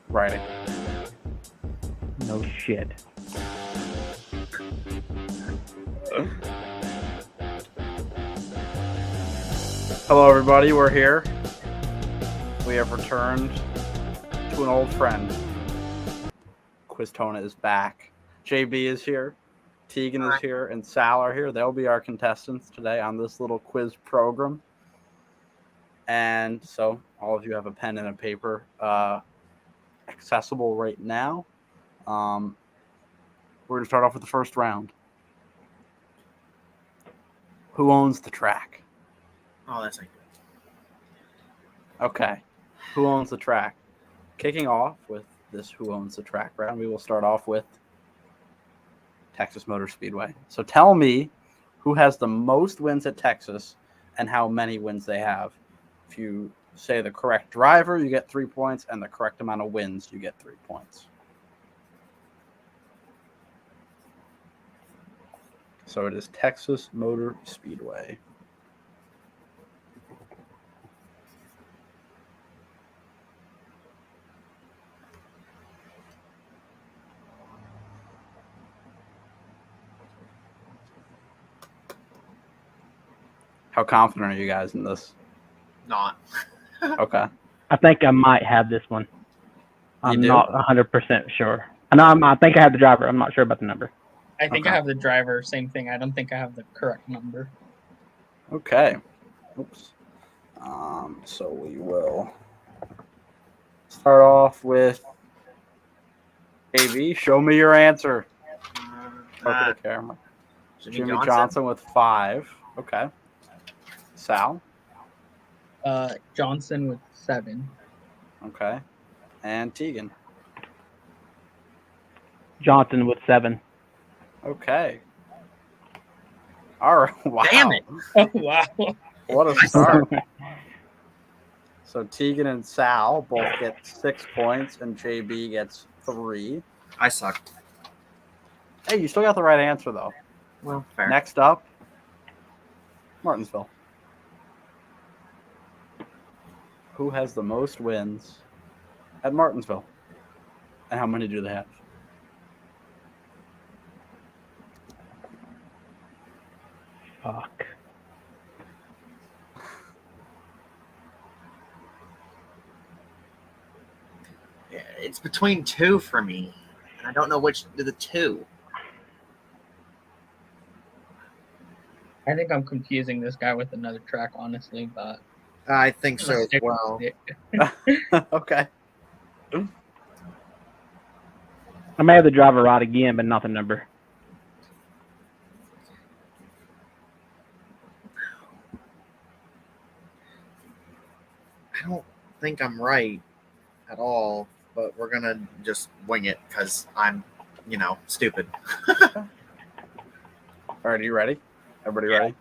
Righty. No shit. Hello, everybody. We're here. We have returned to an old friend. Quiztona is back. JB is here. Tegan is here, and Sal are here. They'll be our contestants today on this little quiz program. And so, all of you have a pen and a paper accessible right now. We're going to start off with the first round. Who owns the track? Oh, that's like good. Okay. Who owns the track? Kicking off with this Who Owns the Track round, we will start off with Texas Motor Speedway. So tell me who has the most wins at Texas and how many wins they have. If you say the correct driver, you get 3 points, and the correct amount of wins, you get 3 points. So it is Texas Motor Speedway. How confident are you guys in this? Not. Okay. I think I might have this one. I'm do? not 100% sure. I think I have the driver. I'm not sure about the number. I think Okay. I have the driver. Same thing. I don't think I have the correct number. Okay. Oops. So we will start off with AV. Show me your answer. Look at the camera. Jimmy Johnson with 5. Okay. Sal. Johnson with 7. Okay. And Tegan. Johnson with 7. Okay. All right. Wow. Damn it. Oh, wow. What a start. So Tegan and Sal both get 6 points, and JB gets 3. I suck. Hey, you still got the right answer, though. Well, fair. Next up, Martinsville. Who has the most wins at Martinsville? And how many do they have? Fuck. Yeah, it's between 2 for me. And I don't know which of the 2. I think I'm confusing this guy with another track, honestly, but I think I'm so gonna as stick with well. it. Okay. I may have the driver right again, but not the number. I don't think I'm right at all, but we're going to just wing it because I'm, stupid. All right, are you ready? Everybody ready?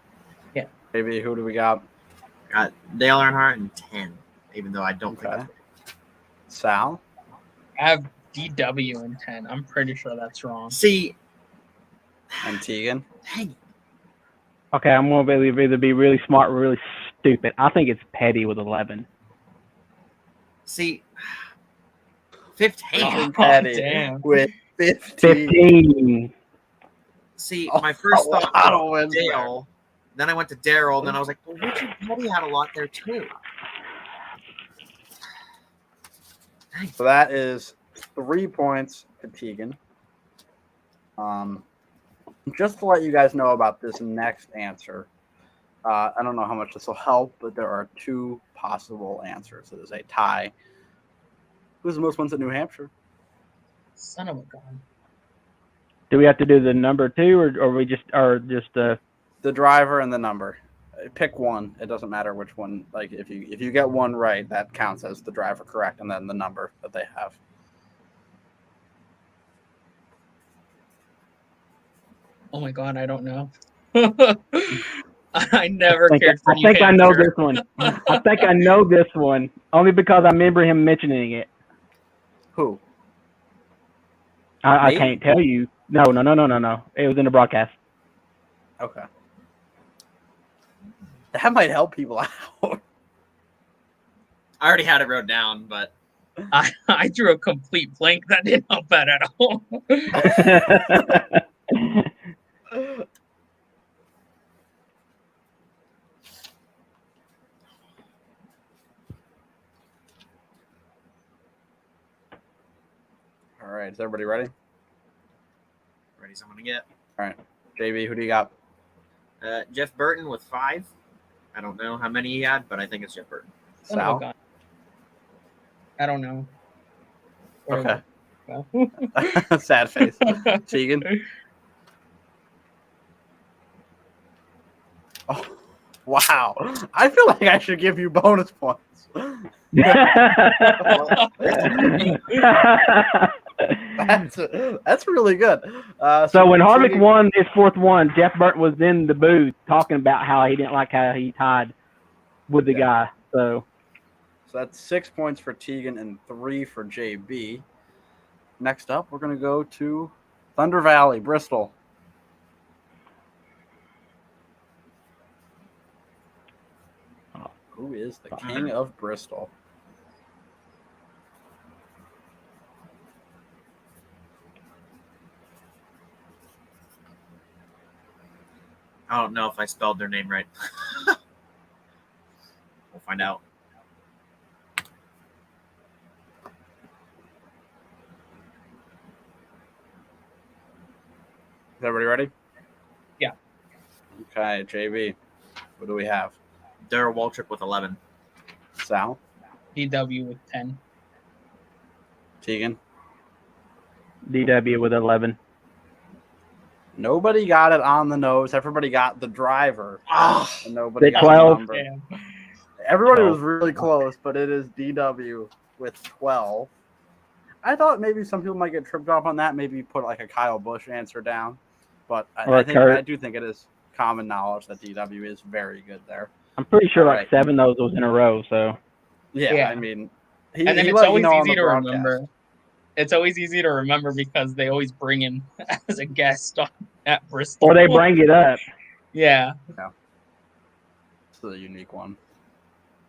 Yeah. Maybe who do we got? Got Dale Earnhardt in 10, even though I don't think Okay. that's right. Sal? I have DW in 10. I'm pretty sure that's wrong. See, And Tegan? dang it. Okay, I'm going to either be really smart or really stupid. I think it's Petty with 11. See, 15. Oh, Petty damn. with 15. 15. See, Oh, my first a thought lot of was wins there. Dale. Then I went to Daryl, and then I was like, well, Richard Petty had a lot there, too. So that is 3 points to Tegan. Just to let you guys know about this next answer, I don't know how much this will help, but there are 2 possible answers. It is a tie. Who's the most wins at New Hampshire? Son of a gun. Do we have to do the number 2 or just The driver and the number. Pick one. It doesn't matter which one. Like if you get one right, that counts as the driver correct, and then the number that they have. Oh my god, I don't know. I never cared for I think New I know Hampshire. this one. I think I know this one only because I remember him mentioning it. Who? I Me? can't tell you. No. It was in the broadcast. Okay. That might help people out. I already had it wrote down, but I drew a complete blank. That didn't help out at all. All right, is everybody ready? Ready, someone to get? All right, JB, who do you got? Jeff Burton with 5. I don't know how many he had, but I think it's Jeff Burton. Son of a Sal? gun. I don't know. Where is Okay. it? Well. Sad face. Tegan? Oh, wow. I feel like I should give you bonus points. That's really good. So when Harvick Tegan- won his 4th one, Jeff Burton was in the booth talking about how he didn't like how he tied with the guy. So that's 6 points for Tegan and 3 for JB. Next up, we're going to go to Thunder Valley, Bristol. Who is the king of Bristol? I don't know if I spelled their name right. We'll find out. Is everybody ready? Yeah. Okay, JB, what do we have? Darrell Waltrip with 11. Sal? DW with 10. Tegan? DW with 11. Nobody got it on the nose. Everybody got the driver. And nobody The got 12. the number. Damn. Everybody 12. was really close, but it is DW with 12. I thought maybe some people might get tripped up on that. Maybe put like a Kyle Busch answer down. But I do think it is common knowledge that DW is very good there. I'm pretty sure All like 7 of those was in a row. So Yeah. I mean, And then he it's let you always know on easy the to broadcast. remember. It's always easy to remember because they always bring him as a guest at Bristol. or they bring it up. Yeah. It's a unique one.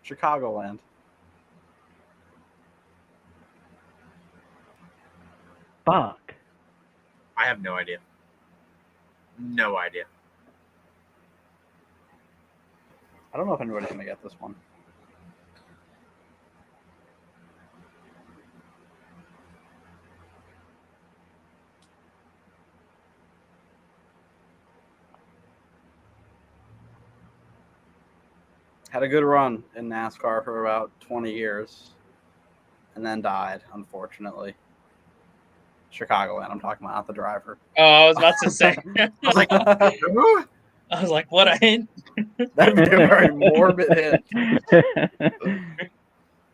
Chicagoland. Fuck. I have no idea. No idea. I don't know if anybody's going to get this one. Had a good run in NASCAR for about 20 years and then died, unfortunately. Chicagoland, I'm talking about, not the driver. Oh, I was about to say. I was like, who? I was like, what a hint. That'd be a very morbid hit.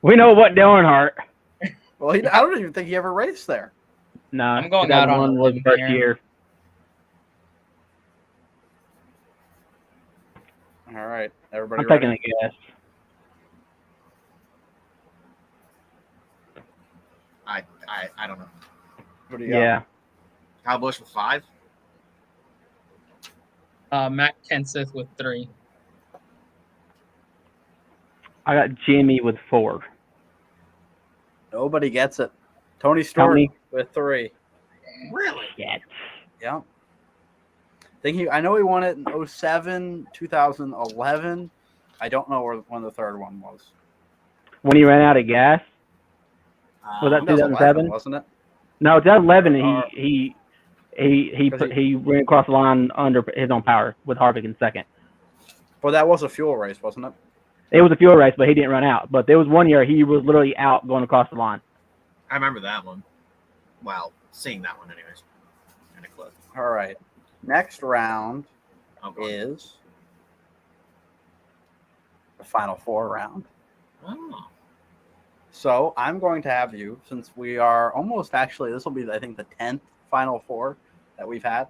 We know what Earnhardt. Well, I don't even think he ever raced there. No, I'm going out on a 2001 was the limb first here. year. All right, everybody I'm ready? taking a guess. I don't know. What do you got? Yeah. Kyle Busch with 5. Matt Kenseth with 3. I got Jimmy with 4. Nobody gets it. Tony Stewart Tony. with 3. Really? Shit. Yeah. I know he won it in 07, 2011. I don't know when the third one was. When he ran out of gas? Was that 2011, 2007? wasn't it? No, 2011. Or- He Because ran across the line under his own power with Harvick in second. Well, that was a fuel race, wasn't it? It was a fuel race, but he didn't run out. But there was one year he was literally out going across the line. I remember that one. Well, seeing that one anyways. Kind of close. All right. Next round Oh, go on. is the Final Four round. Oh. So I'm going to have you, since we are almost actually, this will be, I think, the 10th Final Four that we've had.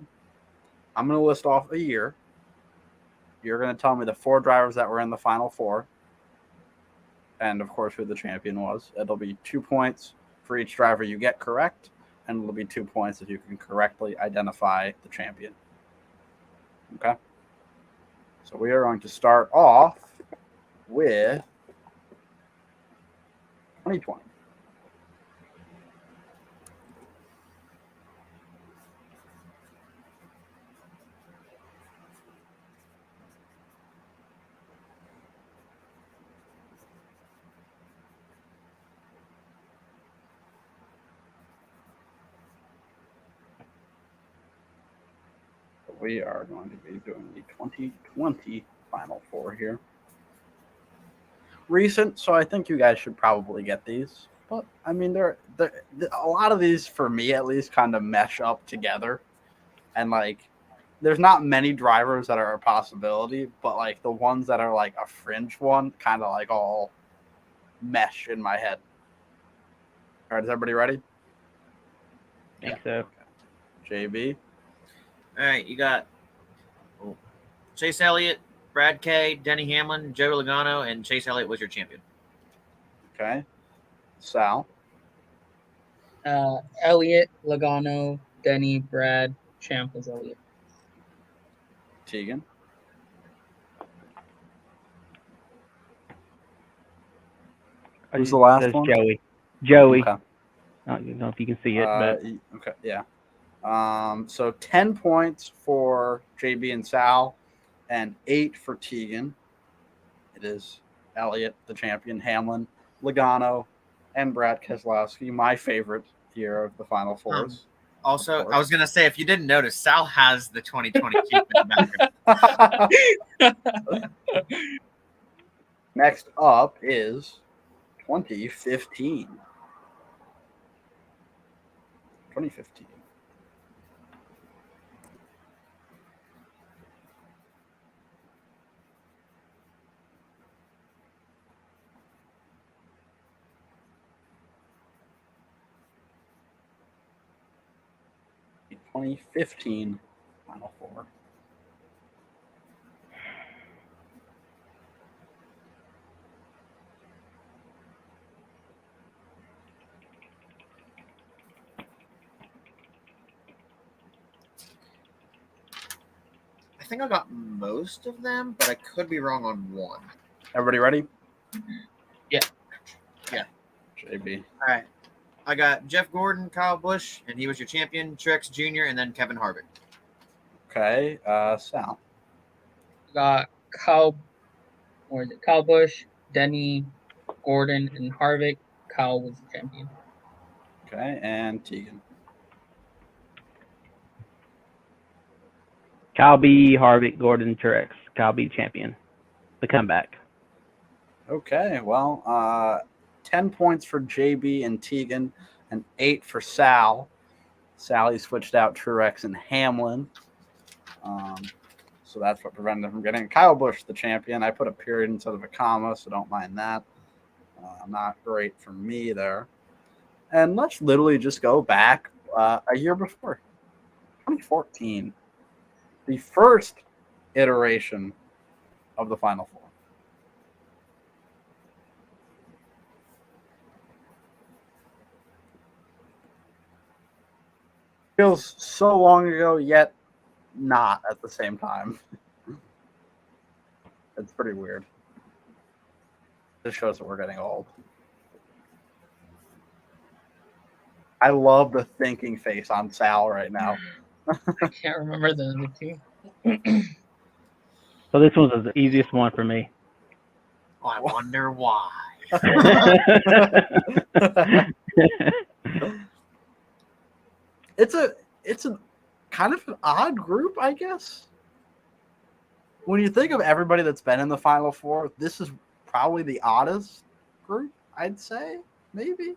I'm going to list off a year. You're going to tell me the 4 drivers that were in the Final Four. And, of course, who the champion was. It'll be 2 points for each driver you get correct. And it'll be 2 points if you can correctly identify the champion. Okay? So we are going to start off with 2020. we are going to be doing the 2020 Final Four here. Recent, so I think you guys should probably get these. But I mean, they're a lot of these, for me at least, kind of mesh up together, and like, there's not many drivers that are a possibility, but like the ones that are like a fringe one, kind of like all mesh in my head. All right, is everybody ready? I think so. JB. All right, you got Chase Elliott, Brad Kay, Denny Hamlin, Joe Logano, and Chase Elliott was your champion. Okay. Sal. Elliott, Logano, Denny, Brad, champ was Elliott. Tegan. Who's the last That's one? Joey. Okay. I don't know if you can see it, but Okay, yeah. So 10 points for JB and Sal, and 8 for Tegan. It is Elliott, the champion, Hamlin, Logano, and Brad Keselowski, my favorite year of the Final Fours. Also, I was going to say, if you didn't notice, Sal has the 2020 Keep in the background. Next up is 2015. 2015. The 2015 Final Four. I think I got most of them, but I could be wrong on one. Everybody ready? Yeah. JB. All right. I got Jeff Gordon, Kyle Busch, and he was your champion, Truex Jr., and then Kevin Harvick. Okay. Sal. Got Kyle Busch, Denny, Gordon, and Harvick. Kyle was the champion. Okay. And Tegan. Kyle B, Harvick, Gordon, Truex. Kyle B champion. The comeback. Okay. Well, 10 points for JB and Tegan, and 8 for Sal. Sally switched out Truex and Hamlin. So that's what prevented him from getting Kyle Busch, the champion. I put a period instead of a comma, so don't mind that. Not great for me there. And let's literally just go back a year before, 2014, the first iteration of the Final Four. Feels so long ago, yet not at the same time. It's pretty weird. This shows that we're getting old. I love the thinking face on Sal right now. I can't remember the other two. So this one was the easiest one for me. Oh, I wonder why. It's a kind of an odd group, I guess. When you think of everybody that's been in the Final Four, this is probably the oddest group, I'd say, maybe.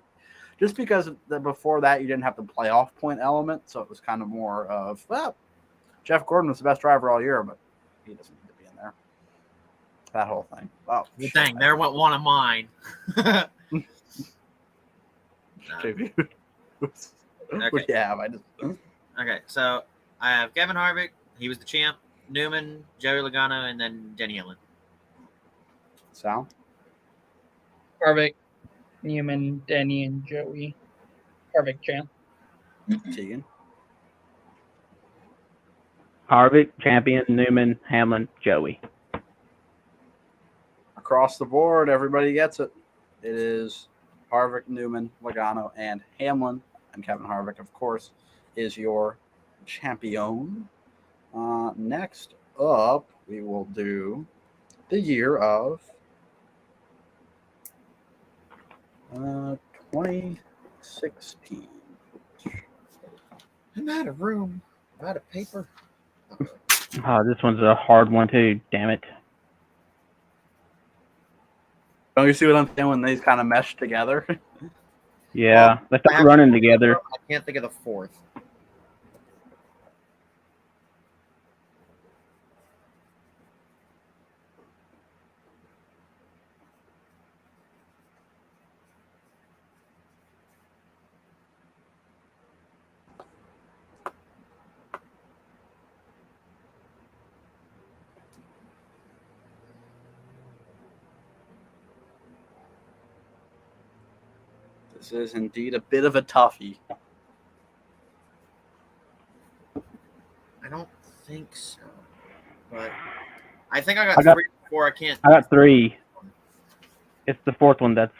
Just because before that you didn't have the playoff point element, so it was kind of more of, well, Jeff Gordon was the best driver all year, but he doesn't need to be in there. That whole thing. Oh, Well, dang, there went one of mine. JV. Okay. What do you have? Okay, so I have Kevin Harvick. He was the champ. Newman, Joey Logano, and then Denny Hamlin. Sal? Harvick, Newman, Denny, and Joey. Harvick champ. Tegan? Harvick, champion, Newman, Hamlin, Joey. Across the board, everybody gets it. It is Harvick, Newman, Logano, and Hamlin. And Kevin Harvick, of course, is your champion. Next up, we will do the year of 2016. I'm out of room. I'm out of paper. Oh, this one's a hard one too. Damn it. Don't you see what I'm saying when these kind of mesh together? Yeah, they I start have- running together. I can't think of the fourth. This is indeed a bit of a toughie. I don't think so, but I think I got, I got- 3 or 4. I can't. I got 3. It's the fourth one that's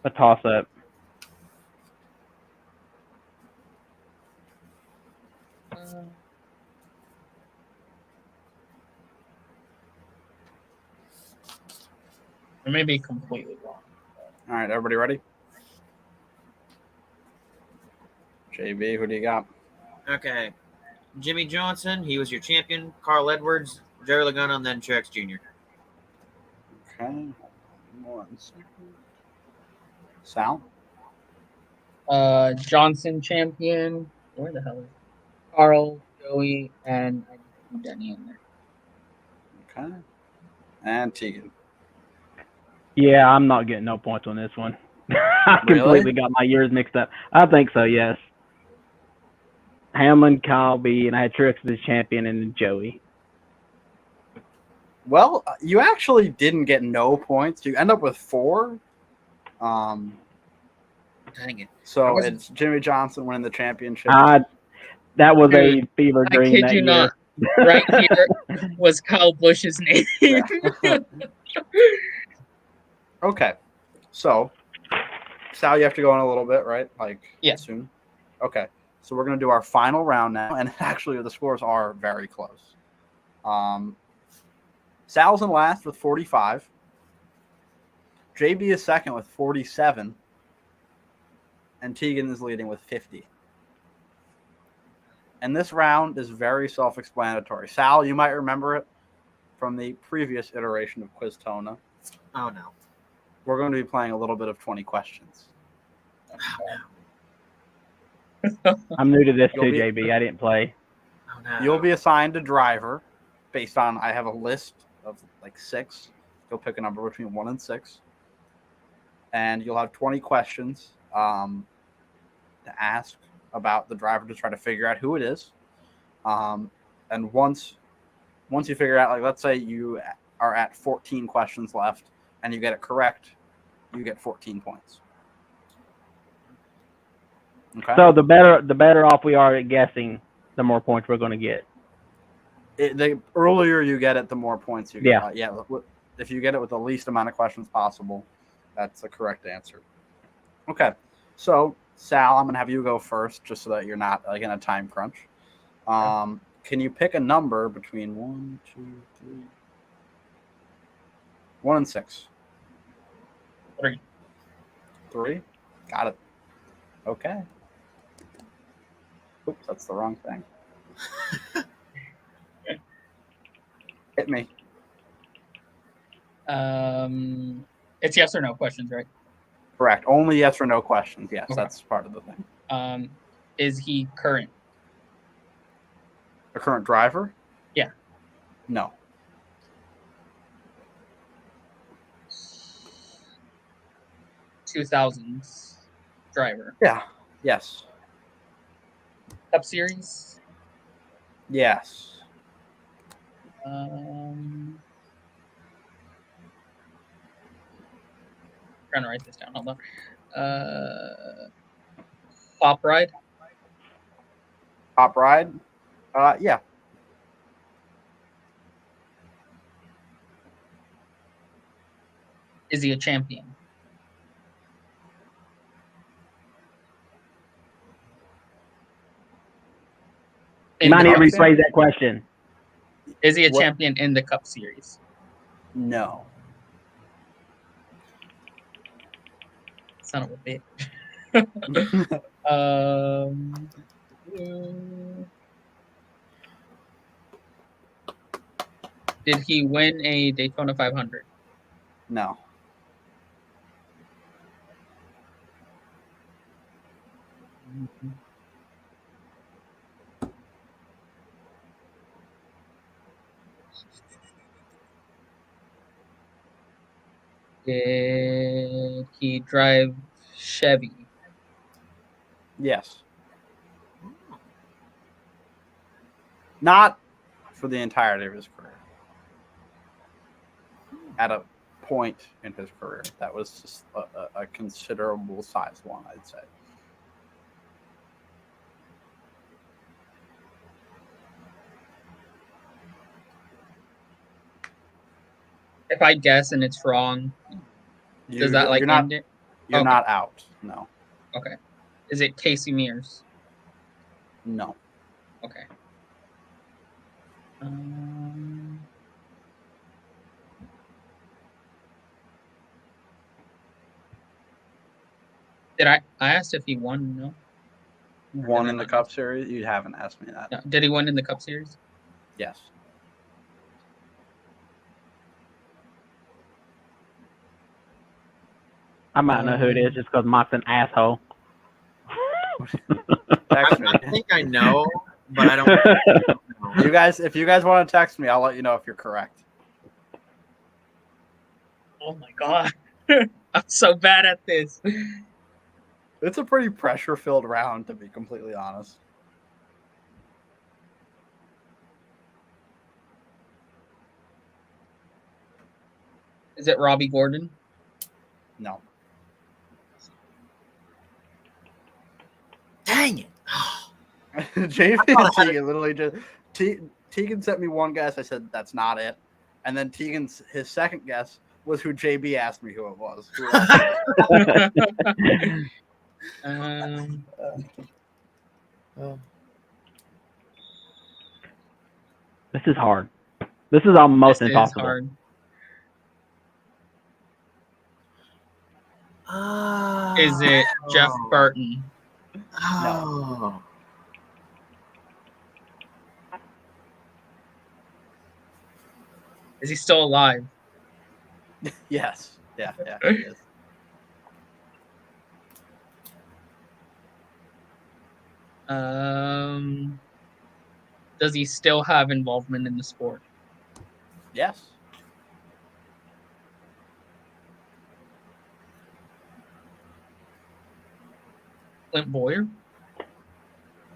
a toss up. I may be completely wrong. All right, everybody ready? JB, who do you got? Okay. Jimmy Johnson, he was your champion. Carl Edwards, Jerry Logano, and then Truex Jr. Okay. 1 second. Sal? Johnson champion. Where the hell is it? Carl, Joey, and I need Denny in there. Okay. And Tegan. Yeah, I'm not getting no points on this one. I Really? completely got my years mixed up. I think so, yes. Hamlin, Kyle B, and I had Truex as champion, and then Joey. Well, you actually didn't get no points. You end up with 4. Dang it. So it's Jimmy Johnson winning the championship. That was Dude, a fever I dream kid that you year. not. Right here was Kyle Busch's name. Yeah. Okay. So, Sal, you have to go in a little bit, right? Like, Yeah. soon? Okay. So we're going to do our final round now. And actually, the scores are very close. Sal's in last with 45. JB is second with 47. And Tegan is leading with 50. And this round is very self-explanatory. Sal, you might remember it from the previous iteration of Quiztona. Oh, no. We're going to be playing a little bit of 20 questions. I'm new to this You'll too, be- JB. I didn't play. Oh, no. You'll be assigned a driver based on, I have a list of like 6. You'll pick a number between 1 and 6. And you'll have 20 questions to ask about the driver to try to figure out who it is. And once you figure out, like, let's say you are at 14 questions left and you get it correct, you get 14 points. Okay. So the better off we are at guessing, the more points we're going to get. The earlier you get it, the more points you get. Yeah. If you get it with the least amount of questions possible, that's the correct answer. Okay. So, Sal, I'm going to have you go first just so that you're not like in a time crunch. Can you pick a number between 1, 2, 3, 1 and 6? 3. 3? Got it. Okay. Oops, that's the wrong thing. Hit me. It's yes or no questions, right? Correct. Only yes or no questions. Yes, Okay. that's part of the thing. Is he current? A current driver? Yeah. No. 2000s driver. Yeah. Yes. Cup Series. Yes. Trying to write this down. Hold on. Pop ride. Top ride? Yeah. Is he a champion? You might need to Cup rephrase that question. Is he a What- champion in the Cup Series? No. Son of a bitch. Did he win a Daytona 500? No. Did he drive Chevy? Yes. Not for the entirety of his career. At a point in his career, that was just a considerable sized one, I'd say. If I guess and it's wrong, does that like you're not, end it? You're Okay. not out. No. Okay. Is it Casey Mears? No. Okay. Did I asked if he won? No. Won in the Cup Series? You haven't asked me that. No. Did he win in the Cup Series? Yes. I might know who it is just because Mike's an asshole. Text me. I think I know, but I don't know. If you guys want to text me, I'll let you know if you're correct. Oh my god. I'm so bad at this. It's a pretty pressure-filled round, to be completely honest. Is it Robbie Gordon? No. Dang it. JV and Tegan literally just Tegan sent me one guess. I said that's not it, and then his second guess was who JB asked me who it was. This is hard. This is almost This impossible. is hard. Is it Jeff Burton? Oh. Is he still alive? Yes. Yeah, he is. Does he still have involvement in the sport? Yes. Clint Boyer?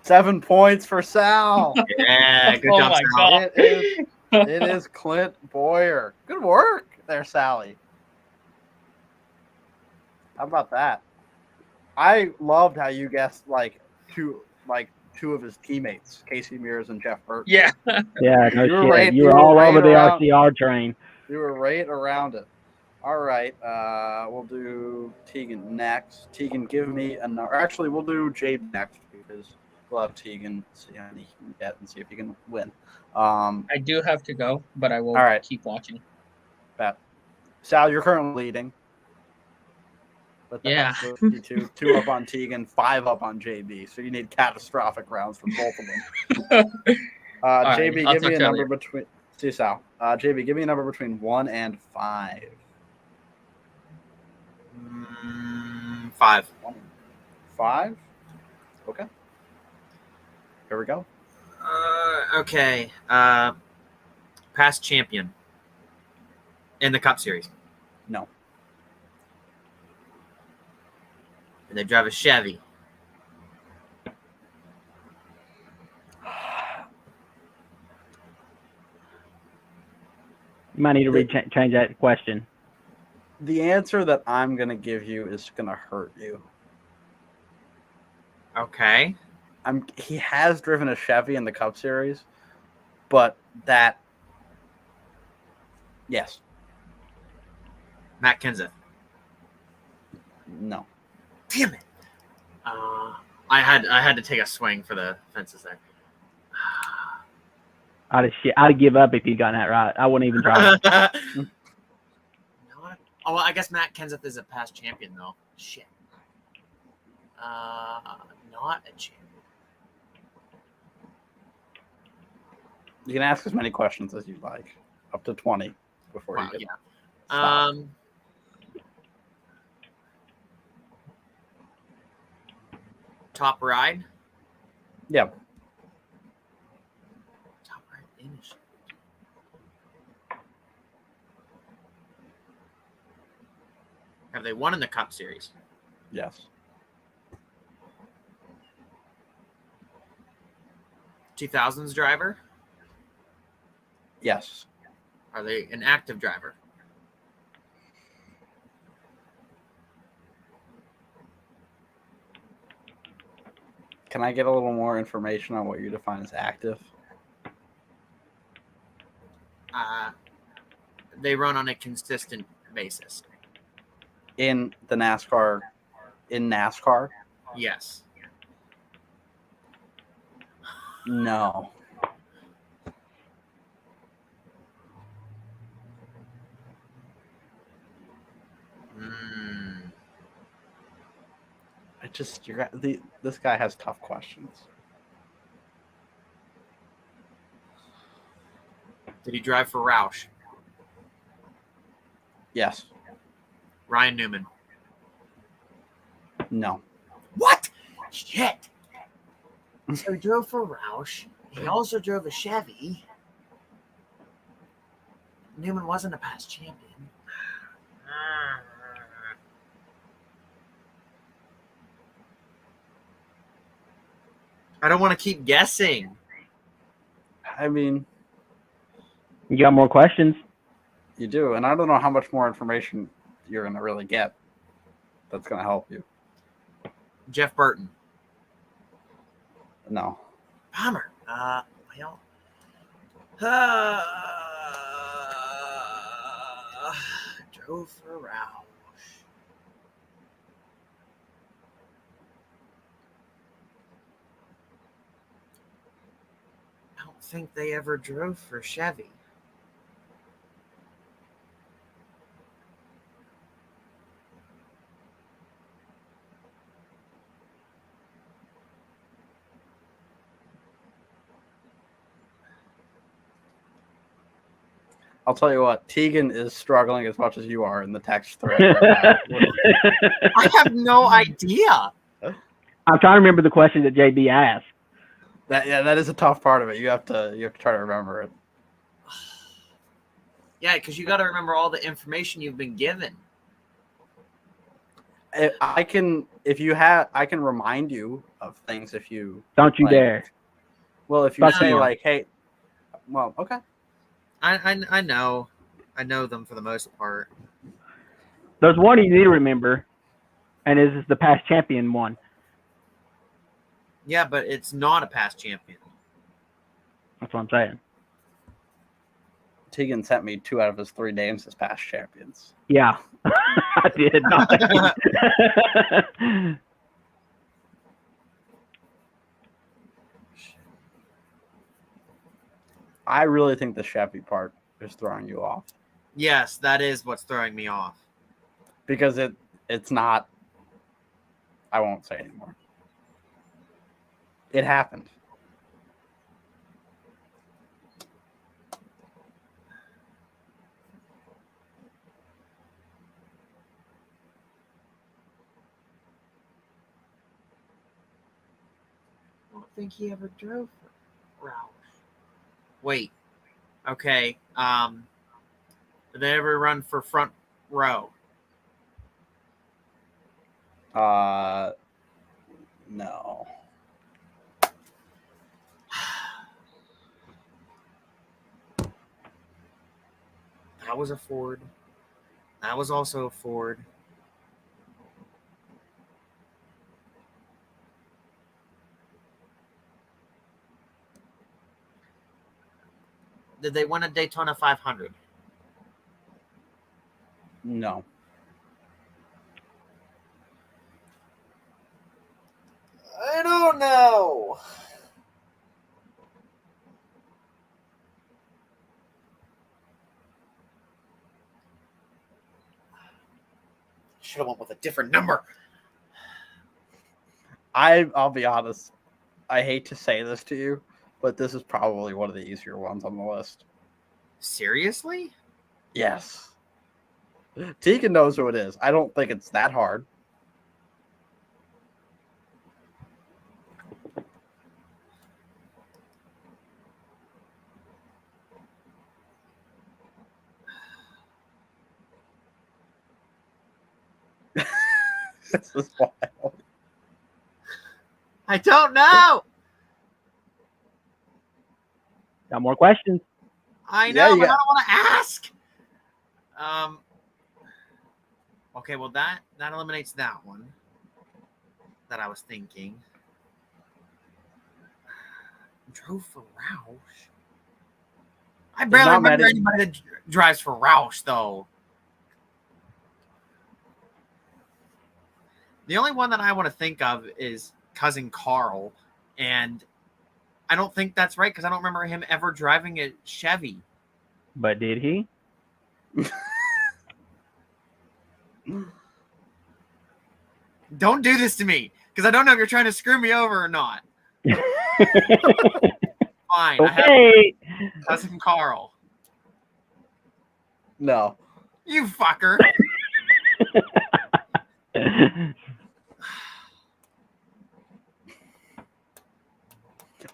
7 points for Sal. Yeah, good Oh job, my Sal. God. It is Clint Boyer. Good work there, Sally. How about that? I loved how you guessed two of his teammates, Casey Mears and Jeff Burton. Yeah. Yeah, no You were shit. right- You you were were all right over the around- RCR train. You were right around it. All right, we'll do Tegan next. Tegan, give me a number. Actually, we'll do Jade next because we'll have Tegan see how many he can get and see if he can win. I do have to go, but I will All right. keep watching. Sal, you're currently leading. But Yeah. two up on Tegan, 5 up on JB. So you need catastrophic rounds from both of them. right, JB, I'll give talk me a to you number later. between. See you, Sal. JB, give me a number between 1 and 5. 5. 5. Okay. Here we go. Okay. Past champion in the Cup Series. No. And they drive a Chevy. You might need to change that question. The answer that I'm going to give you is going to hurt you. Okay. He has driven a Chevy in the Cup Series, but yes. Matt Kenseth. No. Damn it. I had to take a swing for the fences there. I'd give up if you'd gotten that right. I wouldn't even try. Oh, well, I guess Matt Kenseth is a past champion, though. Shit. Not a champion. You can ask as many questions as you like. up to 20 before Wow, you get yeah. stopped. Top ride. Yeah. Top ride finish. Have they won in the Cup Series? Yes. 2000s driver? Yes. Are they an active driver? Can I get a little more information on what you define as active? They run on a consistent basis. In NASCAR? Yes. No. This guy has tough questions. Did he drive for Roush? Yes. Ryan Newman. No. What? Shit. So he drove for Roush. He also drove a Chevy. Newman wasn't a past champion. I don't want to keep guessing. I mean, You got more questions? you do, and I don't know how much more information you're going to really get that's going to help you. Jeff Burton. No. Bummer. Drove for Roush. I don't think they ever drove for Chevy. I'll tell you what, Tegan is struggling as much as you are in the text thread right now. I have no idea. I'm trying to remember the question that JB asked. That is a tough part of it. You have to try to remember it. Yeah, because you got to remember all the information you've been given. I can remind you of things if you Don't you like, dare. Well, if you Fuck say you. like, hey, well, okay. I know them for the most part. There's one you need to remember, and this is the past champion one. Yeah, but it's not a past champion. That's what I'm saying. Tegan sent me 2 out of his 3 names as past champions. Yeah, I did. I really think the Chevy part is throwing you off Yes, that is what's throwing me off. because it's not. I won't say anymore. It happened. I don't think he ever drove for Roush. Wait. Okay. Did they ever run for Front Row? No. That was a Ford. That was also a Ford. Did they win a Daytona 500? No. I don't know. Should have went with a different number. I'll be honest. I hate to say this to you, but this is probably one of the easier ones on the list. Seriously? Yes. Tegan knows who it is. I don't think it's that hard. This is wild. I don't know. Got more questions? I Yeah, know, you but got- I don't want to ask. Okay, well that eliminates that one that I was thinking. Drove for Roush. I barely not remember many- anybody that drives for Roush, though. The only one that I want to think of is cousin Carl, and I don't think that's right because I don't remember him ever driving a Chevy. But did he? Don't do this to me because I don't know if you're trying to screw me over or not. Fine. Okay. I have cousin Carl. No. You fucker.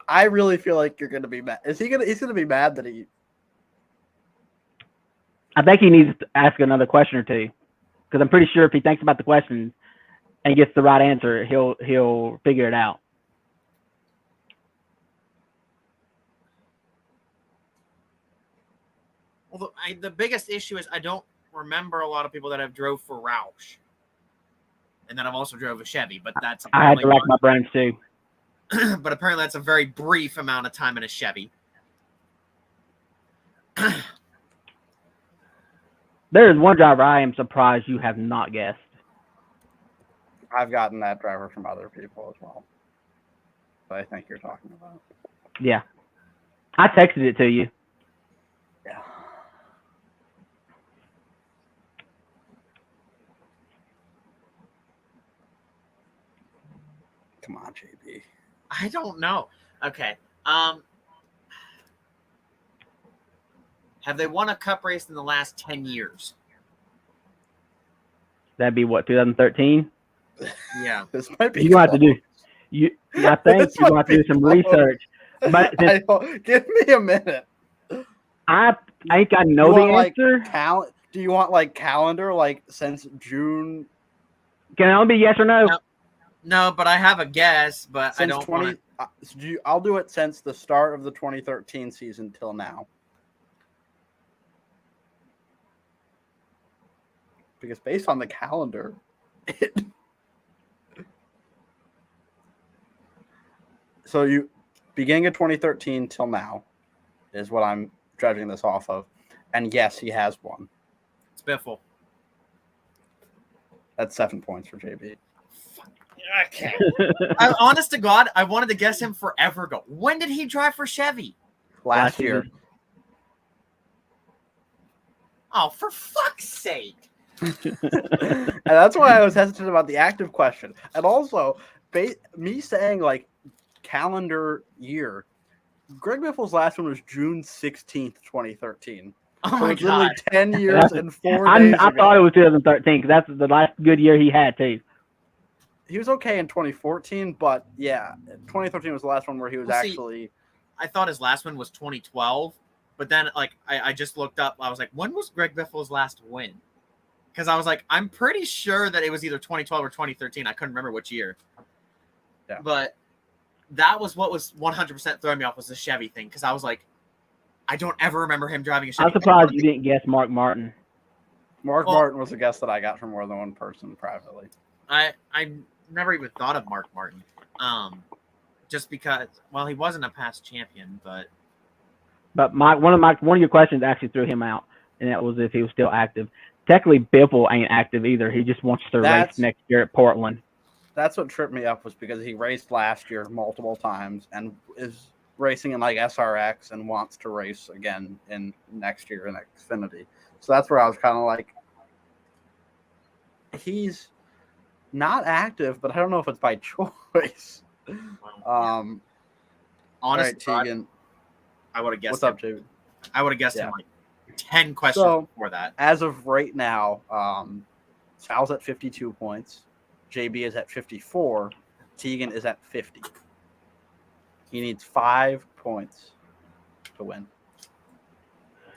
I really feel like you're gonna be mad. He's gonna be mad that he. I think he needs to ask another question or two, because I'm pretty sure if he thinks about the questions and gets the right answer, he'll figure it out. Well, the biggest issue is I don't remember a lot of people that have drove for Roush. And then I've also drove a Chevy, but that's I had to rack my brains too. but apparently that's a very brief amount of time in a Chevy. There is one driver I am surprised you have not guessed. I've gotten that driver from other people as well. That I think you're talking about. Yeah. I texted it to you. Yeah. Come on, JB. I don't know. Okay. Have they won a cup race in the last 10 years? That'd be what, 2013? Yeah. This might be. You're gonna have to do. I think This you're gonna might have to do be some close. research. But Give me a minute. I think I know You the want, answer. Do you want like calendar, like since June? Can it only be yes or no? No. No, but I have a guess, but I Since don't 20, want I'll do it since the start of the 2013 season till now. Because based on the calendar, so you beginning of 2013 till now is what I'm judging this off of. And yes, he has one. It's Biffle. That's 7 points for JB. Okay. Honest to God, I wanted to guess him forever ago. When did he drive for Chevy? Last year. Oh, for fuck's sake. And that's why I was hesitant about the active question. And also, me saying like calendar year, Greg Biffle's last one was June 16th, 2013. Oh So my it's literally God. 10 years and 4 days I ago. thought it was 2013 because that's the last good year he had too. He was okay in 2014, but yeah, 2013 was the last one where he was Well, see, actually. I thought his last one was 2012, but then like I just looked up. I was like, when was Greg Biffle's last win? Because I was like, I'm pretty sure that it was either 2012 or 2013. I couldn't remember which year. Yeah. But that was what was 100% throwing me off was the Chevy thing. Because I was like, I don't ever remember him driving a Chevy. I'm surprised you didn't guess Mark Martin. Mark Well- Martin was a guess that I got from more than one person privately. I never even thought of Mark Martin. Just because, well, he wasn't a past champion, but But one of your questions actually threw him out, and that was if he was still active. Technically, Biffle ain't active either. He just wants to race next year at Portland. That's what tripped me up was because he raced last year multiple times and is racing in like SRX and wants to race again in next year in Xfinity. So that's where I was kind of like, he's not active, but I don't know if it's by choice. All honestly, right, Tegan. I would have guessed What's up, him. David? I would have guessed Yeah. him like 10 questions before that. As of right now, Sal's at 52 points. JB is at 54. Tegan is at 50. He needs 5 points to win.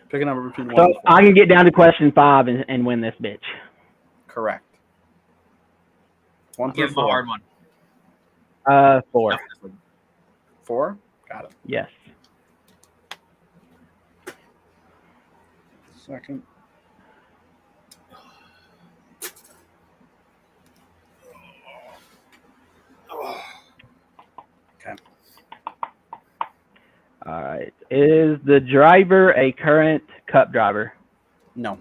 Pick a number between 1 and 4. I can get down to question 5 and win this bitch. Correct. 1 Give through him a 4. hard one. 4. 4? Got it. Yes. Second. Okay. All right. Is the driver a current Cup driver? No.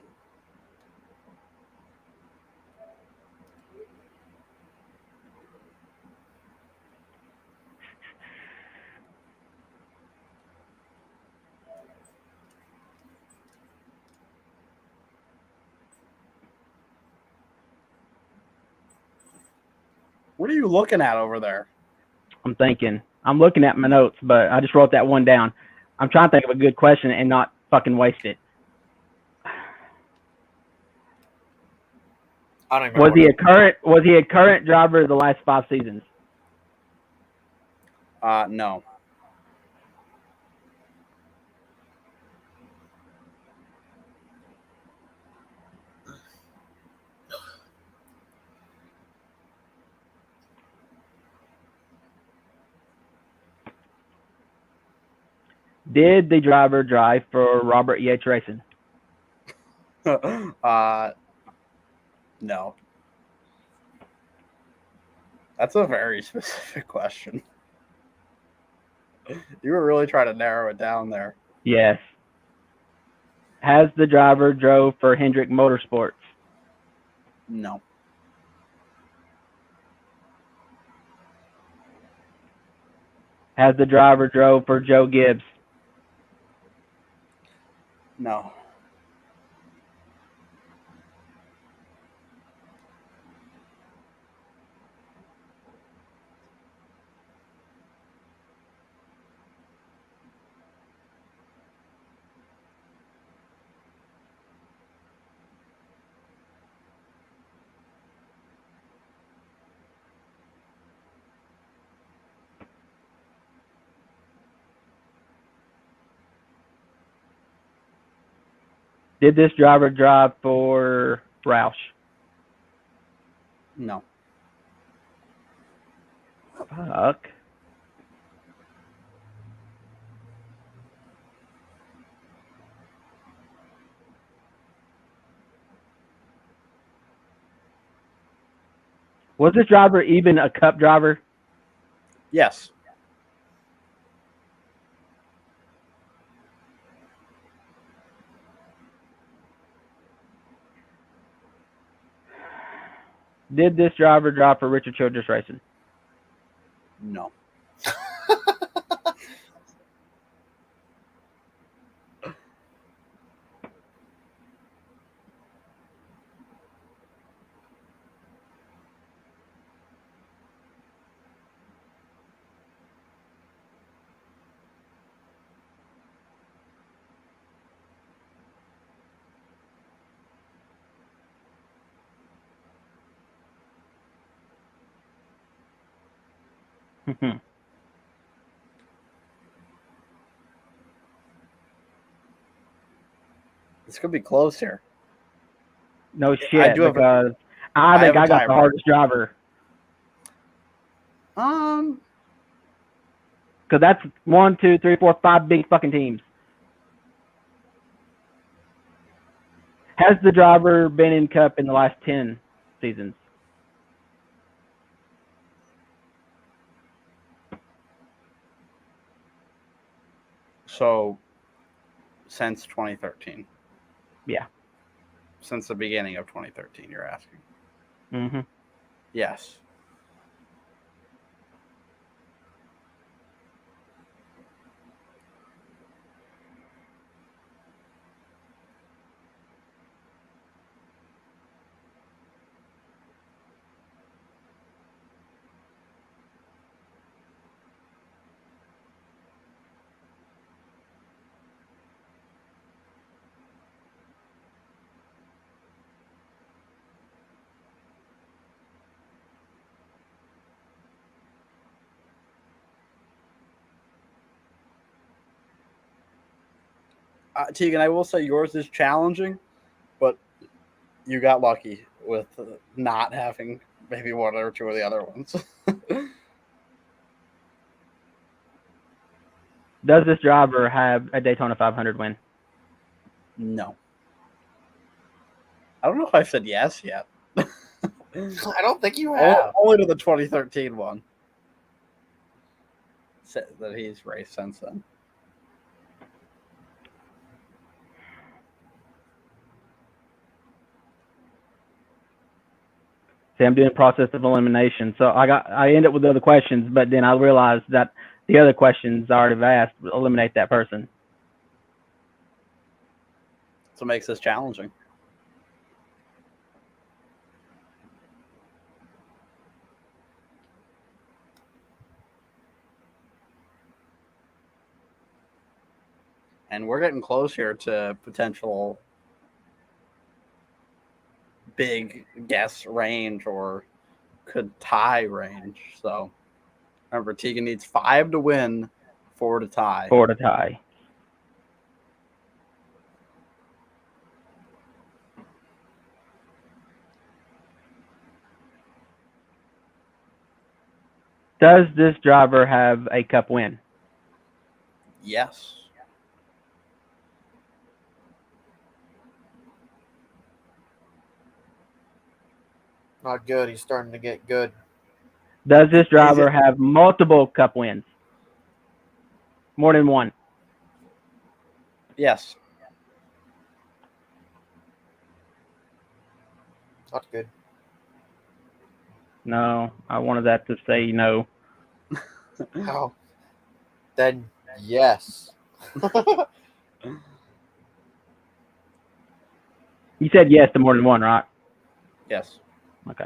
What are you looking at over there? I'm thinking. I'm looking at my notes, but I just wrote that one down. I'm trying to think of a good question and not fucking waste it. I don't even remember. Was he a current driver the last 5 seasons? No. Did the driver drive for Robert E.H. Racing? No. That's a very specific question. You were really trying to narrow it down there. Yes. Has the driver drove for Hendrick Motorsports? No. Has the driver drove for Joe Gibbs? No. Did this driver drive for Roush? No. Fuck. Was this driver even a Cup driver? Yes. Did this driver drive for Richard Childress Racing? No. This could be close here. No shit, because I think I got the hardest driver. Because that's 1, 2, 3, 4, 5 big fucking teams. Has the driver been in Cup in the last 10 seasons? So, since 2013. Yeah. Since the beginning of 2013, you're asking. Mm-hmm. Yes. Tegan, I will say yours is challenging, but you got lucky with not having maybe one or two of the other ones. Does this driver have a Daytona 500 win? No. I don't know if I said yes yet. I don't think you have. Only to the 2013 one that he's raced since then. See, I'm doing process of elimination. So I end up with other questions, but then I realized that the other questions I already have asked will eliminate that person. So it makes this challenging. And we're getting close here to potential big guess range or could tie range. So remember, Tegan needs 5 to win, 4 to tie. 4 to tie. Does this driver have a Cup win? Yes. Not good. He's starting to get good. Does this driver have multiple Cup wins? More than one? Yes. Not good. No, I wanted that to say no. Oh. Then yes. You said yes to more than one, right? Yes. Okay.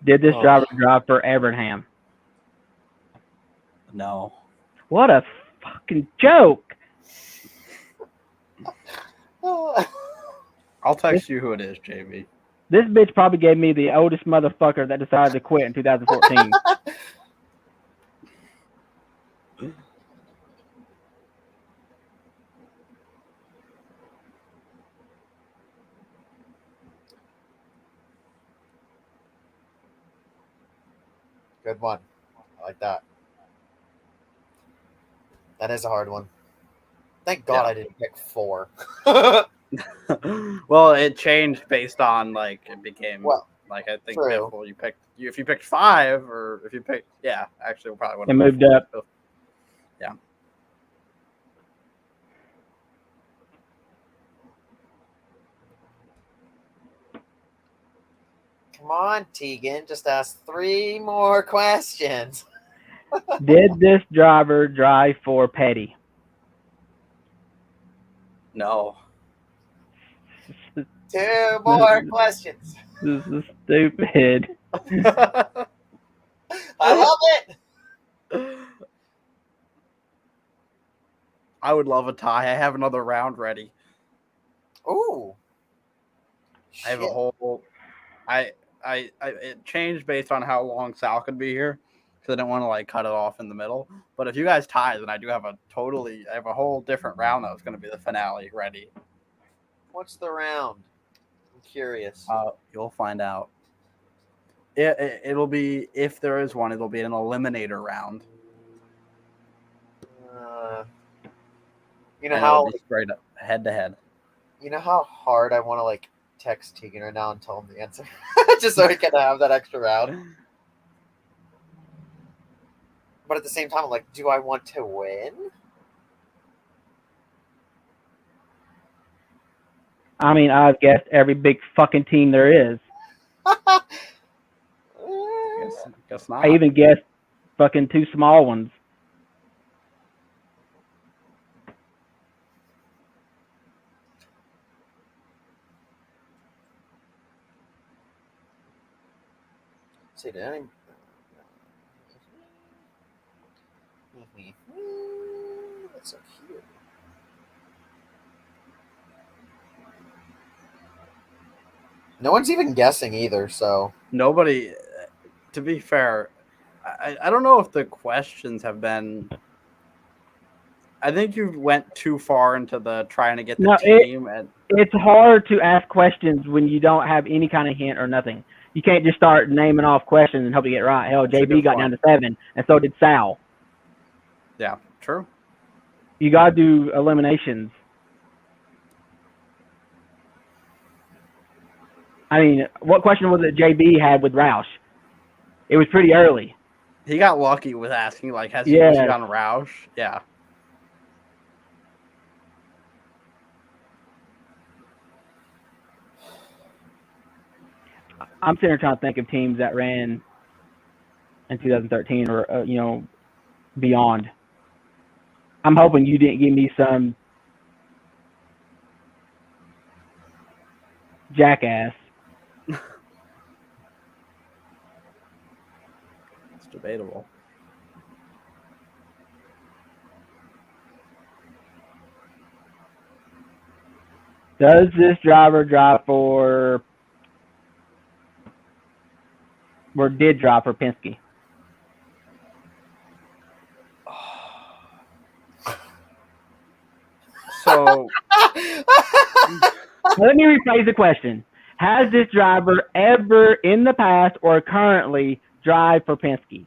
Did this driver drive for Evernham? No. What a fucking joke. I'll text you who it is, JB. This bitch probably gave me the oldest motherfucker that decided to quit in 2014. Good one. I like that. That is a hard one. Thank God I didn't pick 4. Well, it changed based on like it became I think true. If you picked 5 or if you picked actually we'll probably It moved up. Yeah. Come on, Tegan. Just ask 3 more questions. Did this driver drive for Petty? No. No. 2 more questions. This is stupid. I love it. I would love a tie. I have another round ready. Ooh. I have a whole. It changed based on how long Sal could be here, because I didn't want to like cut it off in the middle. But if you guys tie, then I have a whole different round that was going to be the finale ready. What's the round? I'm curious. You'll find out. It'll be, if there is one, it'll be an eliminator round. You know how straight up head to head. You know how hard I want to like text Tegan right now and tell him the answer, just so he can have that extra round. But at the same time, I'm like, do I want to win? I mean, I've guessed every big fucking team there is. Guess not. I even guessed fucking 2 small ones. See, did I? That's so cute. No one's even guessing either, so Nobody. To be fair, I don't know if the questions have been. I think you went too far into the trying to get the team, and it's hard to ask questions when you don't have any kind of hint or nothing. You can't just start naming off questions and hope you get it right. Hell, JB got down to 7, and so did Sal. Yeah, true. You got to do eliminations. I mean, what question was it JB had with Roush? It was pretty early. He got lucky with asking, like, was he on Roush? Yeah. I'm sitting here trying to think of teams that ran in 2013 or, beyond. I'm hoping you didn't give me some jackass. It's debatable. Does this driver drive for, or did drive for Penske? So let me rephrase the question. Has this driver ever in the past or currently drive for Penske?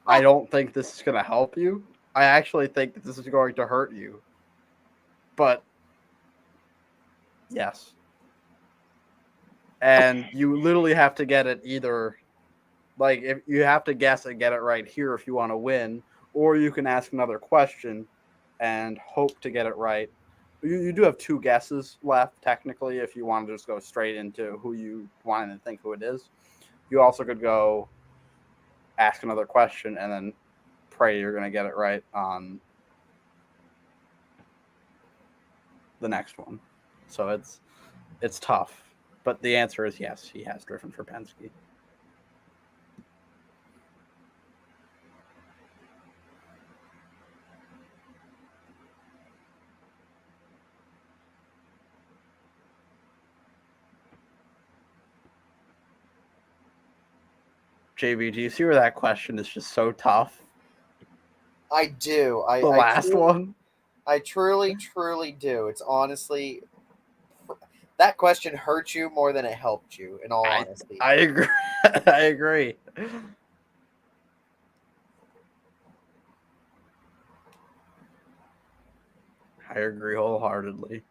I don't think this is going to help you. I actually think that this is going to hurt you. But yes. And you literally have to get it either, like, if you have to guess and get it right here if you want to win, or you can ask another question and hope to get it right. You do have 2 guesses left, technically, if you want to just go straight into who you want to think who it is. You also could go ask another question and then pray you're going to get it right on the next one. So it's tough. But the answer is yes, he has driven for Penske. JB, do you see where that question is just so tough? I do. The last one? I truly do. It's honestly, that question hurt you more than it helped you, in all honesty. I agree. I agree. I agree wholeheartedly.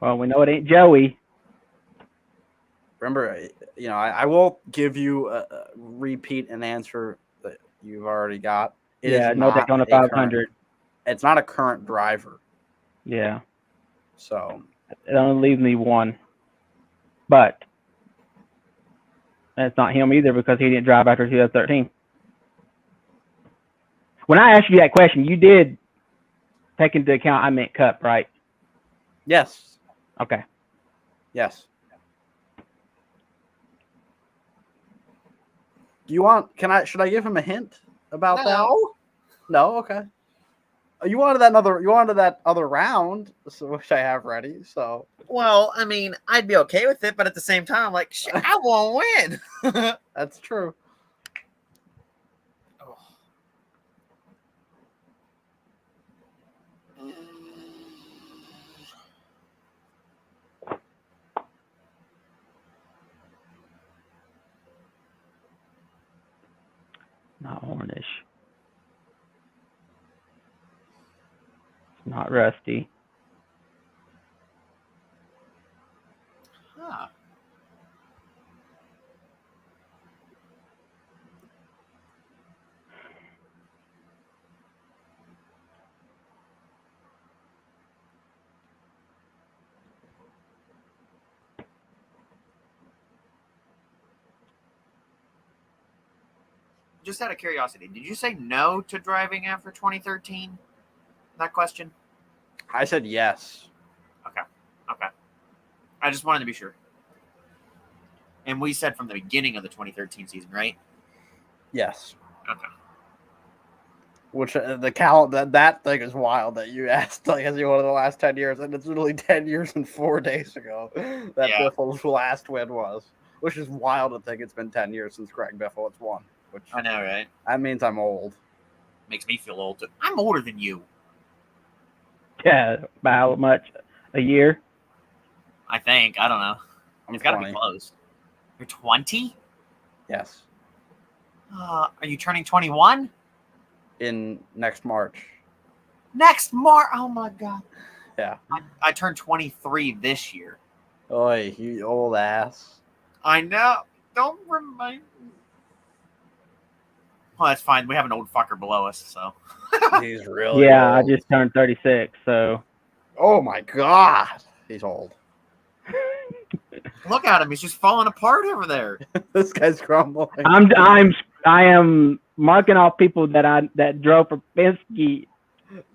Well, we know it ain't Joey. Remember, I will give you a repeat an answer that you've already got. It is no not Daytona 500. It's not a current driver. Yeah. So it only leaves me one. But it's not him either because he didn't drive after 2013. When I asked you that question, you did take into account I meant Cup, right? Yes. Okay. Yes. Should I give him a hint about that? No? Okay. You wanted that other round, which I have ready, so. Well, I mean, I'd be okay with it, but at the same time, I'm like, shit, I won't win. That's true. Not Hornish. It's not Rusty. Huh. just out of curiosity, did you say no to driving after 2013? That question? I said yes. Okay. I just wanted to be sure. And we said from the beginning of the 2013 season, right? Yes. Okay. Which that thing is wild that you asked like has he one of the last 10 years, and it's literally 10 years and 4 days ago that Biffle's last win was, which is wild to think it's been 10 years since Greg Biffle has won. Which I know, right? That means I'm old. Makes me feel old too. I'm older than you. Yeah, by how much? A year? I think. I don't know. It's got to be 20. close. You're 20? Yes. Are you turning 21? In next March. Next March? Oh my god. Yeah. I turned 23 this year. Oi, you old ass. I know. Don't remind me. Well, that's fine. We have an old fucker below us, so. He's really Yeah, old. I just turned 36, so. Oh my god. He's old. Look at him. He's just falling apart over there. This guy's crumbling. I am marking off people that drove for Penske.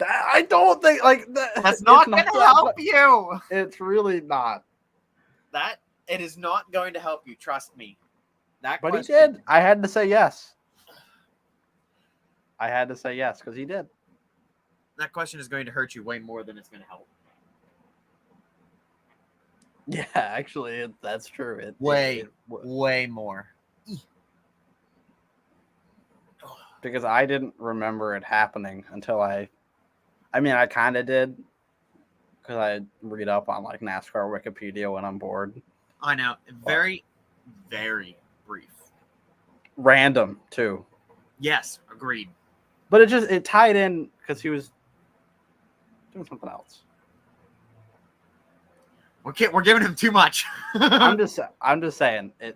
I don't think That's not going to help you. It's really not. It is not going to help you. Trust me. But he did. I had to say yes. I had to say yes because he did. That question is going to hurt you way more than it's going to help. Yeah, actually, that's true. Way more. Because I didn't remember it happening until I kind of did because I read up on like NASCAR Wikipedia when I'm bored. I know. Very, very brief. Random too. Yes, agreed. But it tied in because he was doing something else. We're giving him too much. I'm just saying it.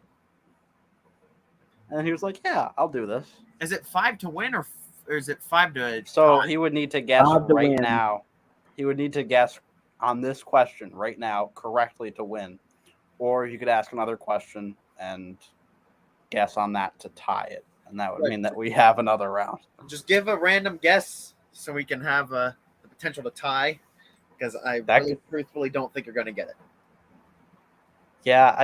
And he was like, "Yeah, I'll do this." Is it 5 to win or is it 5 to? So he would need to guess right win. now. He would need to guess on this question right now correctly to win, or you could ask another question and guess on that to tie it, and that would mean that we have another round. Just give a random guess so we can have the potential to tie. Because I truthfully don't think you're going to get it. Yeah,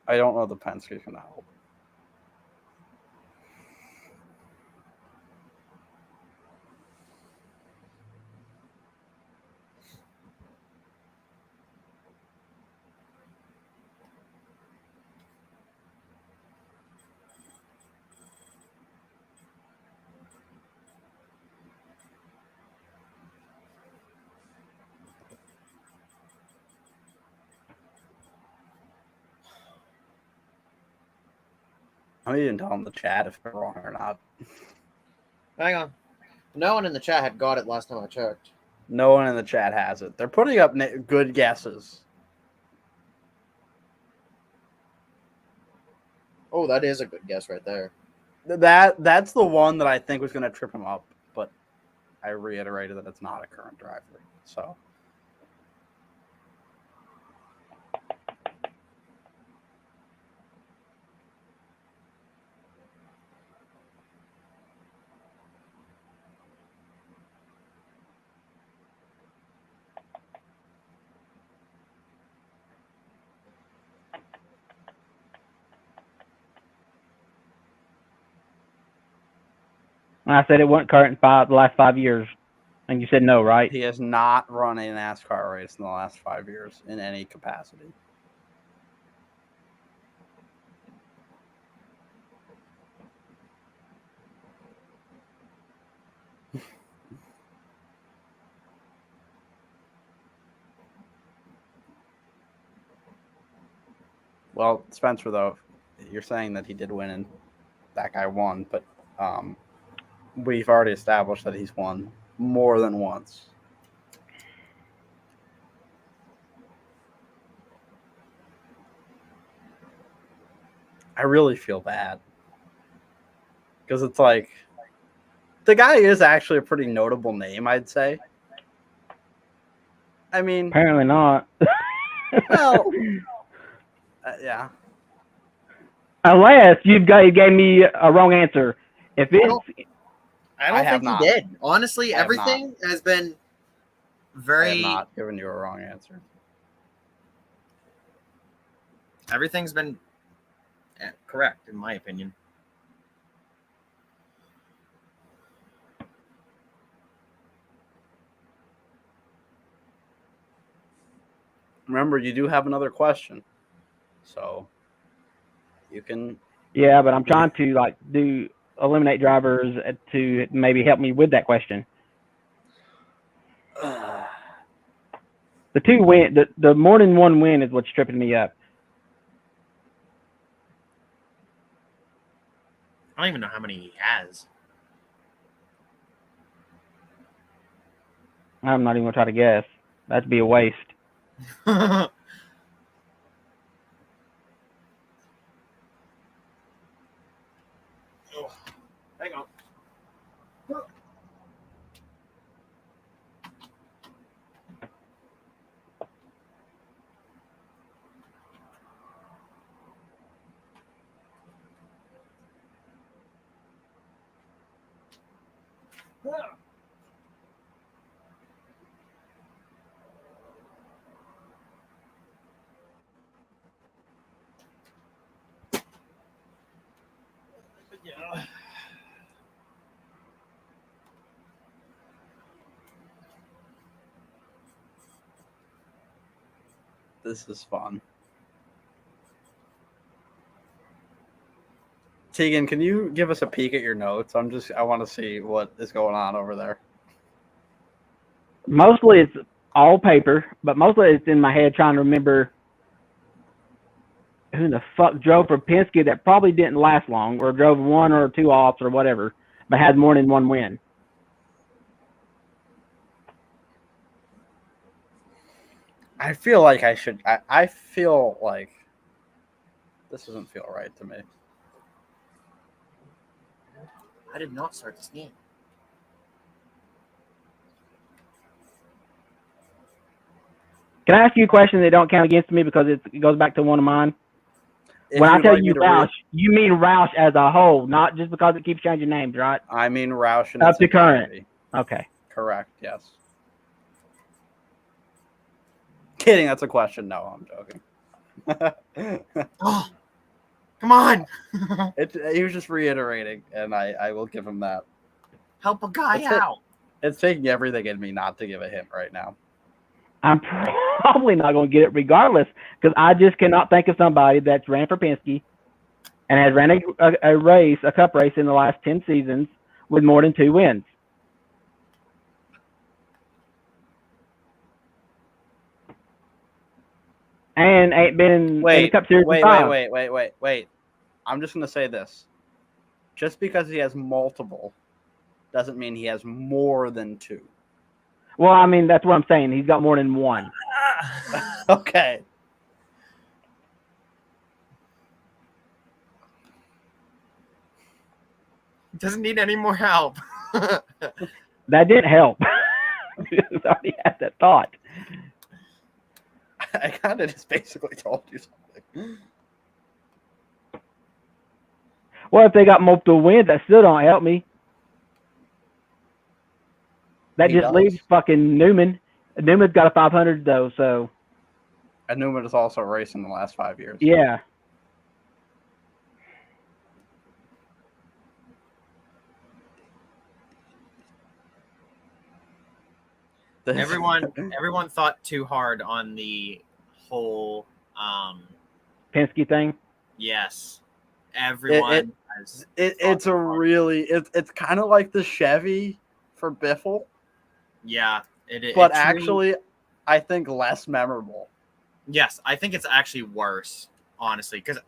I don't know the Penske's going to help. I didn't tell in the chat if they're wrong or not. Hang on. No one in the chat had got it last time I checked. No one in the chat has it. They're putting up good guesses. Oh, that is a good guess right there. That's the one that I think was going to trip him up, but I reiterated that it's not a current driver. So. I said it wasn't current the last 5 years, and you said no, right? He has not run a NASCAR race in the last 5 years in any capacity. Well, Spencer, though, you're saying that he did win and that guy won, but we've already established that he's won more than once. I really feel bad because it's like the guy is actually a pretty notable name, I'd say. I mean, apparently not. Well, yeah. Unless you gave me a wrong answer. If it's, I don't think he did. Honestly, I have everything has been I very. have not given you a wrong answer. Everything's been correct, in my opinion. Remember, you do have another question, so you can. yeah, but I'm trying to like do eliminate drivers to maybe help me with that question. The 2 win, the more than 1 win is what's tripping me up. I don't even know how many he has. I'm not even gonna try to guess. That'd be a waste. Oh, hang on. Yeah. This is fun. Tegan, can you give us a peek at your notes? I want to see what is going on over there. Mostly it's all paper, but mostly it's in my head trying to remember who the fuck drove for Penske that probably didn't last long, or drove 1 or 2 offs or whatever, but had more than 1 win. I feel like I should. I feel like this doesn't feel right to me. I did not start this game. Can I ask you a question that don't count against me because it goes back to one of mine? If when I you'd tell like me you to Roush, you mean Roush as a whole, not just because it keeps changing names, right? I mean Roush and Up its to current. entirety. Okay. Correct. Yes. Kidding. That's a question. No, I'm joking. Oh, come on. He was just reiterating, and I will give him that. Help a guy It's out. It's taking everything in me not to give a hint right now. I'm probably not going to get it regardless because I just cannot think of somebody that's ran for Penske and has ran a cup race in the last 10 seasons with more than 2 wins. And ain't been in the Cup Series in 5. Wait. I'm just going to say this. Just because he has multiple doesn't mean he has more than 2. Well, I mean, that's what I'm saying. He's got more than 1. Okay. Doesn't need any more help. That didn't help. I already had that thought. I kind of just basically told you something. Well, if they got multiple wins, that still don't help me. That He just does. leaves fucking Newman. Newman's got a 500 though, so. And Newman has also raced in the last 5 years. Yeah. Everyone thought too hard on the whole Penske thing. Yes. Everyone it's a really it's kind of like the Chevy for Biffle. Yeah, but actually I think less memorable. Yes, I think it's actually worse, honestly, because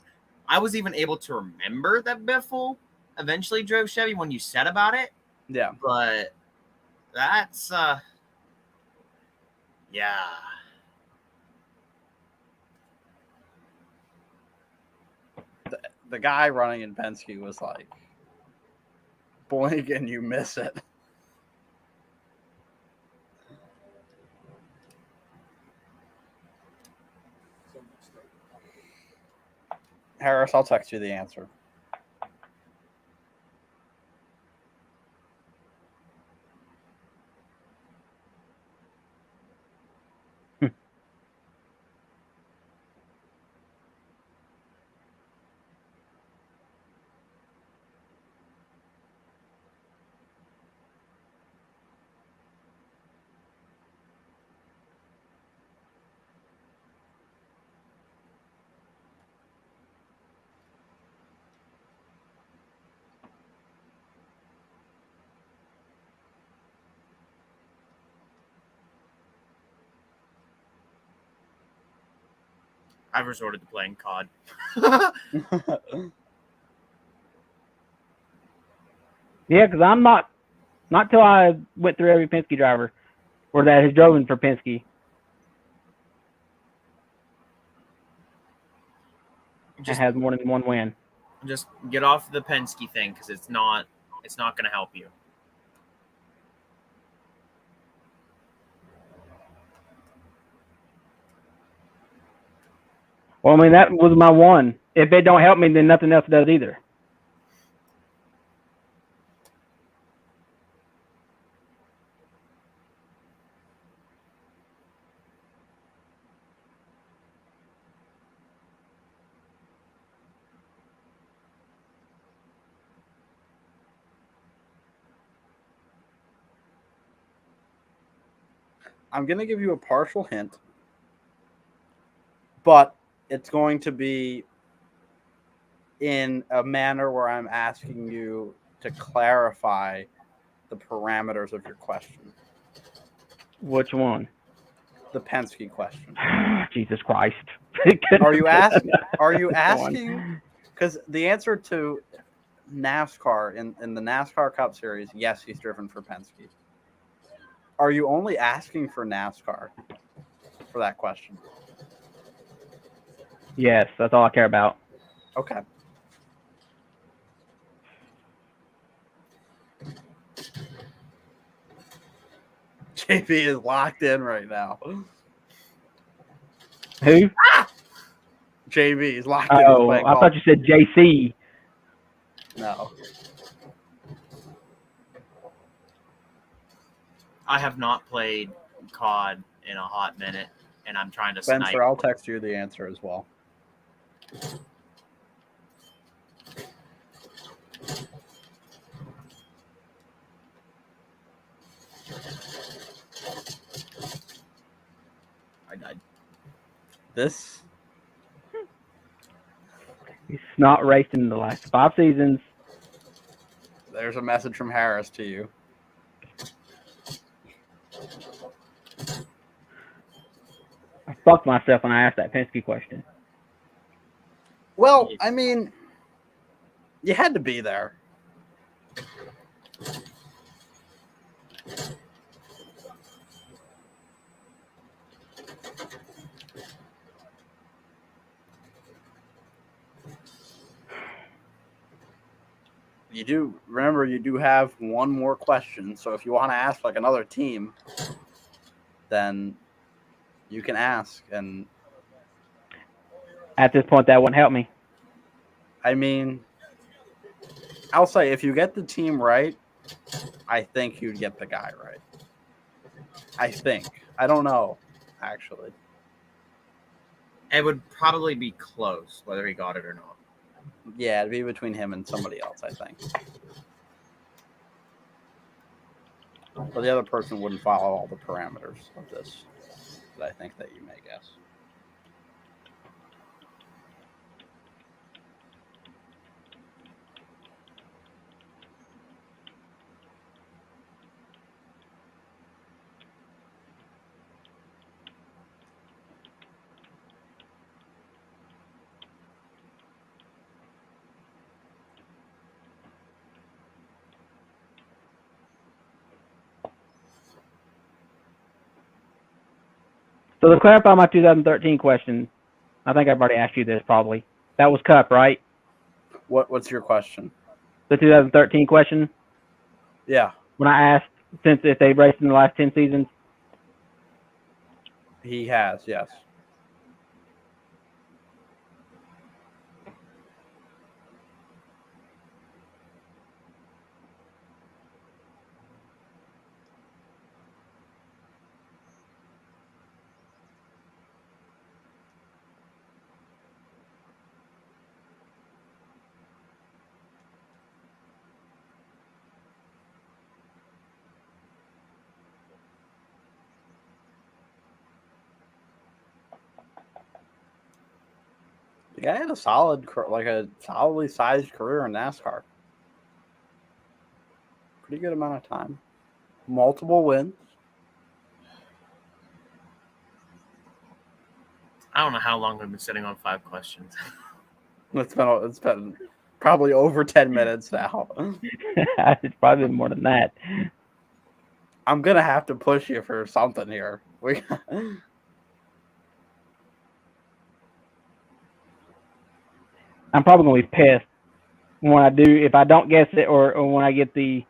I was even able to remember that Biffle eventually drove Chevy when you said about it. Yeah. But that's yeah. The guy running in Penske was like, blink and you miss it. Harris, I'll text you the answer. I've resorted to playing COD. Yeah, because I'm not till I went through every Penske driver or that has driven for Penske. Just has more than one win. just get off the Penske thing because it's not going to help you. Well, I mean, that was my one. If it don't help me, then nothing else does either. I'm going to give you a partial hint, but it's going to be in a manner where I'm asking you to clarify the parameters of your question. Which one? The Penske question. Jesus Christ. Are you asking? Because the answer to NASCAR in the NASCAR Cup Series, yes, he's driven for Penske. Are you only asking for NASCAR for that question? Yes, that's all I care about. Okay. JP is locked in right now. Who? JB is locked in. Oh, I thought you said JC. No. I have not played COD in a hot minute, and I'm trying to Spencer, snipe. I'll text you the answer as well. I died. This? He's not raced in the last 5 seasons. There's a message from Harris to you. I fucked myself when I asked that Penske question. Well, I mean, you had to be there. You do have one more question. So if you want to ask like another team, then you can ask. And At this point, that wouldn't help me. I mean, I'll say if you get the team right, I think you'd get the guy right. I think. I don't know, actually. It would probably be close, whether he got it or not. Yeah, it'd be between him and somebody else, I think. But the other person wouldn't follow all the parameters of this that I think that you may guess. So to clarify my 2013 question, I think I've already asked you this probably. That was Cup, right? What's your question? The 2013 question? Yeah. When I asked since if they raced in the last 10 seasons? He has, yes. The guy had a solidly sized career in NASCAR. Pretty good amount of time. Multiple wins. I don't know how long we've been sitting on 5 questions. It's been probably over 10 minutes now. It's probably more than that. I'm gonna have to push you for something here. I'm probably gonna be pissed when I do if I don't guess it, or when I get if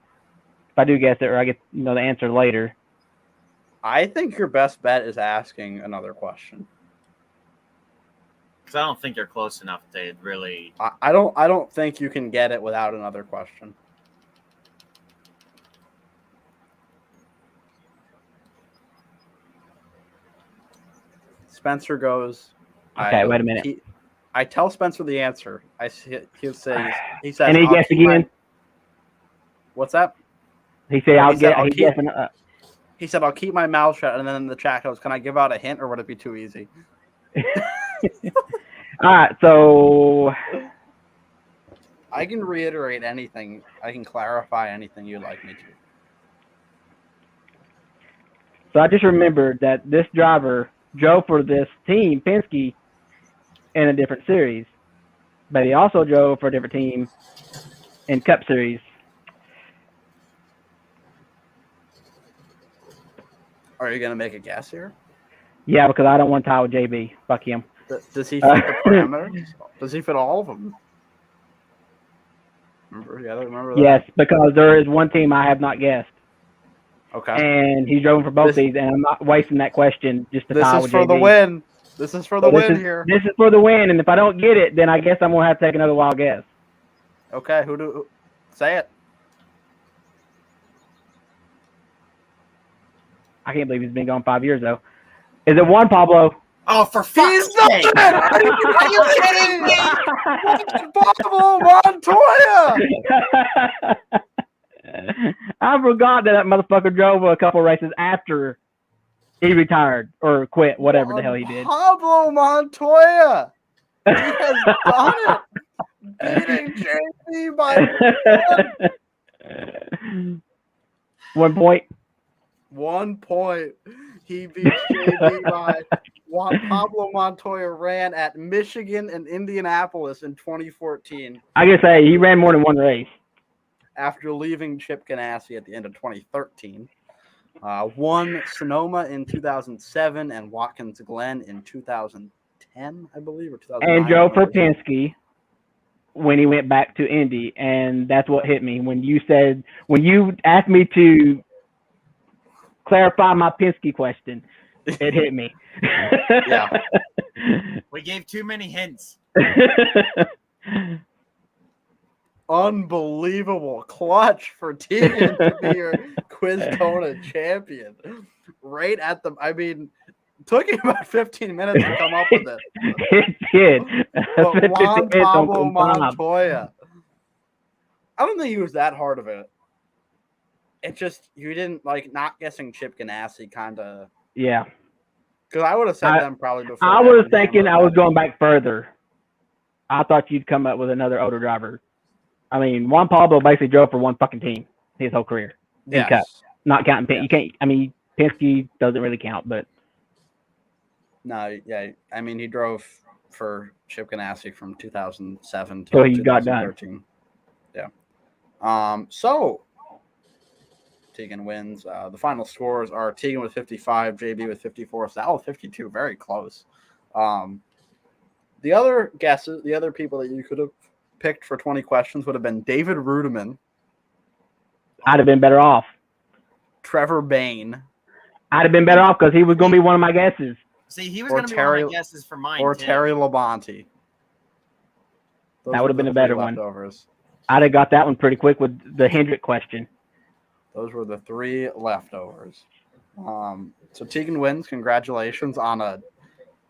I do guess it, or I get the answer later. I think your best bet is asking another question. Because I don't think you're close enough to really. I don't think you can get it without another question. Spencer goes. Okay, wait a minute. I tell Spencer the answer. He says. And he guessed again. What's that? He said, He said, "I'll keep my mouth shut." And then in the chat goes, "Can I give out a hint, or would it be too easy?" All right, so I can reiterate anything. I can clarify anything you'd like me to. So I just remembered that this driver drove for this team, Penske, in a different series, but he also drove for a different team in Cup Series. Are you gonna make a guess here? Yeah, because I don't want to tie with JB. Fuck him. Does he fit the parameters? Does he fit all of them? Remember that? Yes, because there is one team I have not guessed. Okay. And he's drove for both these, and I'm not wasting that question just to tie with JB. This is for the win. This is for the win here. This is for the win, and if I don't get it, then I guess I'm going to have to take another wild guess. Okay, say it. I can't believe he's been gone 5 years, though. Is it Juan Pablo? Oh, for fuck's sake! Are you kidding me? Pablo Montoya! I forgot that motherfucker drove a couple races after he retired or quit, whatever the hell he did. Pablo Montoya! He has done it! Beating JB by 1 point. 1 point. He beat JB by Pablo Montoya ran at Michigan and Indianapolis in 2014. I gotta say, he ran more than one race. After leaving Chip Ganassi at the end of 2013. Won Sonoma in 2007 and Watkins Glen in 2010, I believe, or 2009. And drove for Penske when he went back to Indy, and that's what hit me. When you asked me to clarify my Penske question, it hit me. Yeah. We gave too many hints. Unbelievable clutch for Tegan to be your Quiztona champion. Right at took him about 15 minutes to come up with it. It did. But Juan Pablo Montoya. I don't think he was that hard of it. It just, you didn't not guessing Chip Ganassi kind of. Yeah. Because I would have said them probably before. I was thinking I was going back further. I thought you'd come up with another older driver. I mean, Juan Pablo basically drove for one fucking team his whole career. Yes. Cup. Not counting Penske. You can't. I mean, Penske doesn't really count, but. No, yeah. I mean, he drove for Chip Ganassi from 2007 to 2013. Yeah. So Tegan wins. The final scores are Tegan with 55, JB with 54, Sal with 52. Very close. The other guesses, the other people that you could have picked for 20 questions would have been David Rudiman. I'd have been better off. Trevor Bain. I'd have been better off because he was going to be one of my guesses. See, he was going to be one of my guesses for mine. Or too. Terry Labonte. That would have been a better one. Leftovers. I'd have got that one pretty quick with the Hendrick question. Those were the 3 leftovers. So Tegan wins. Congratulations on a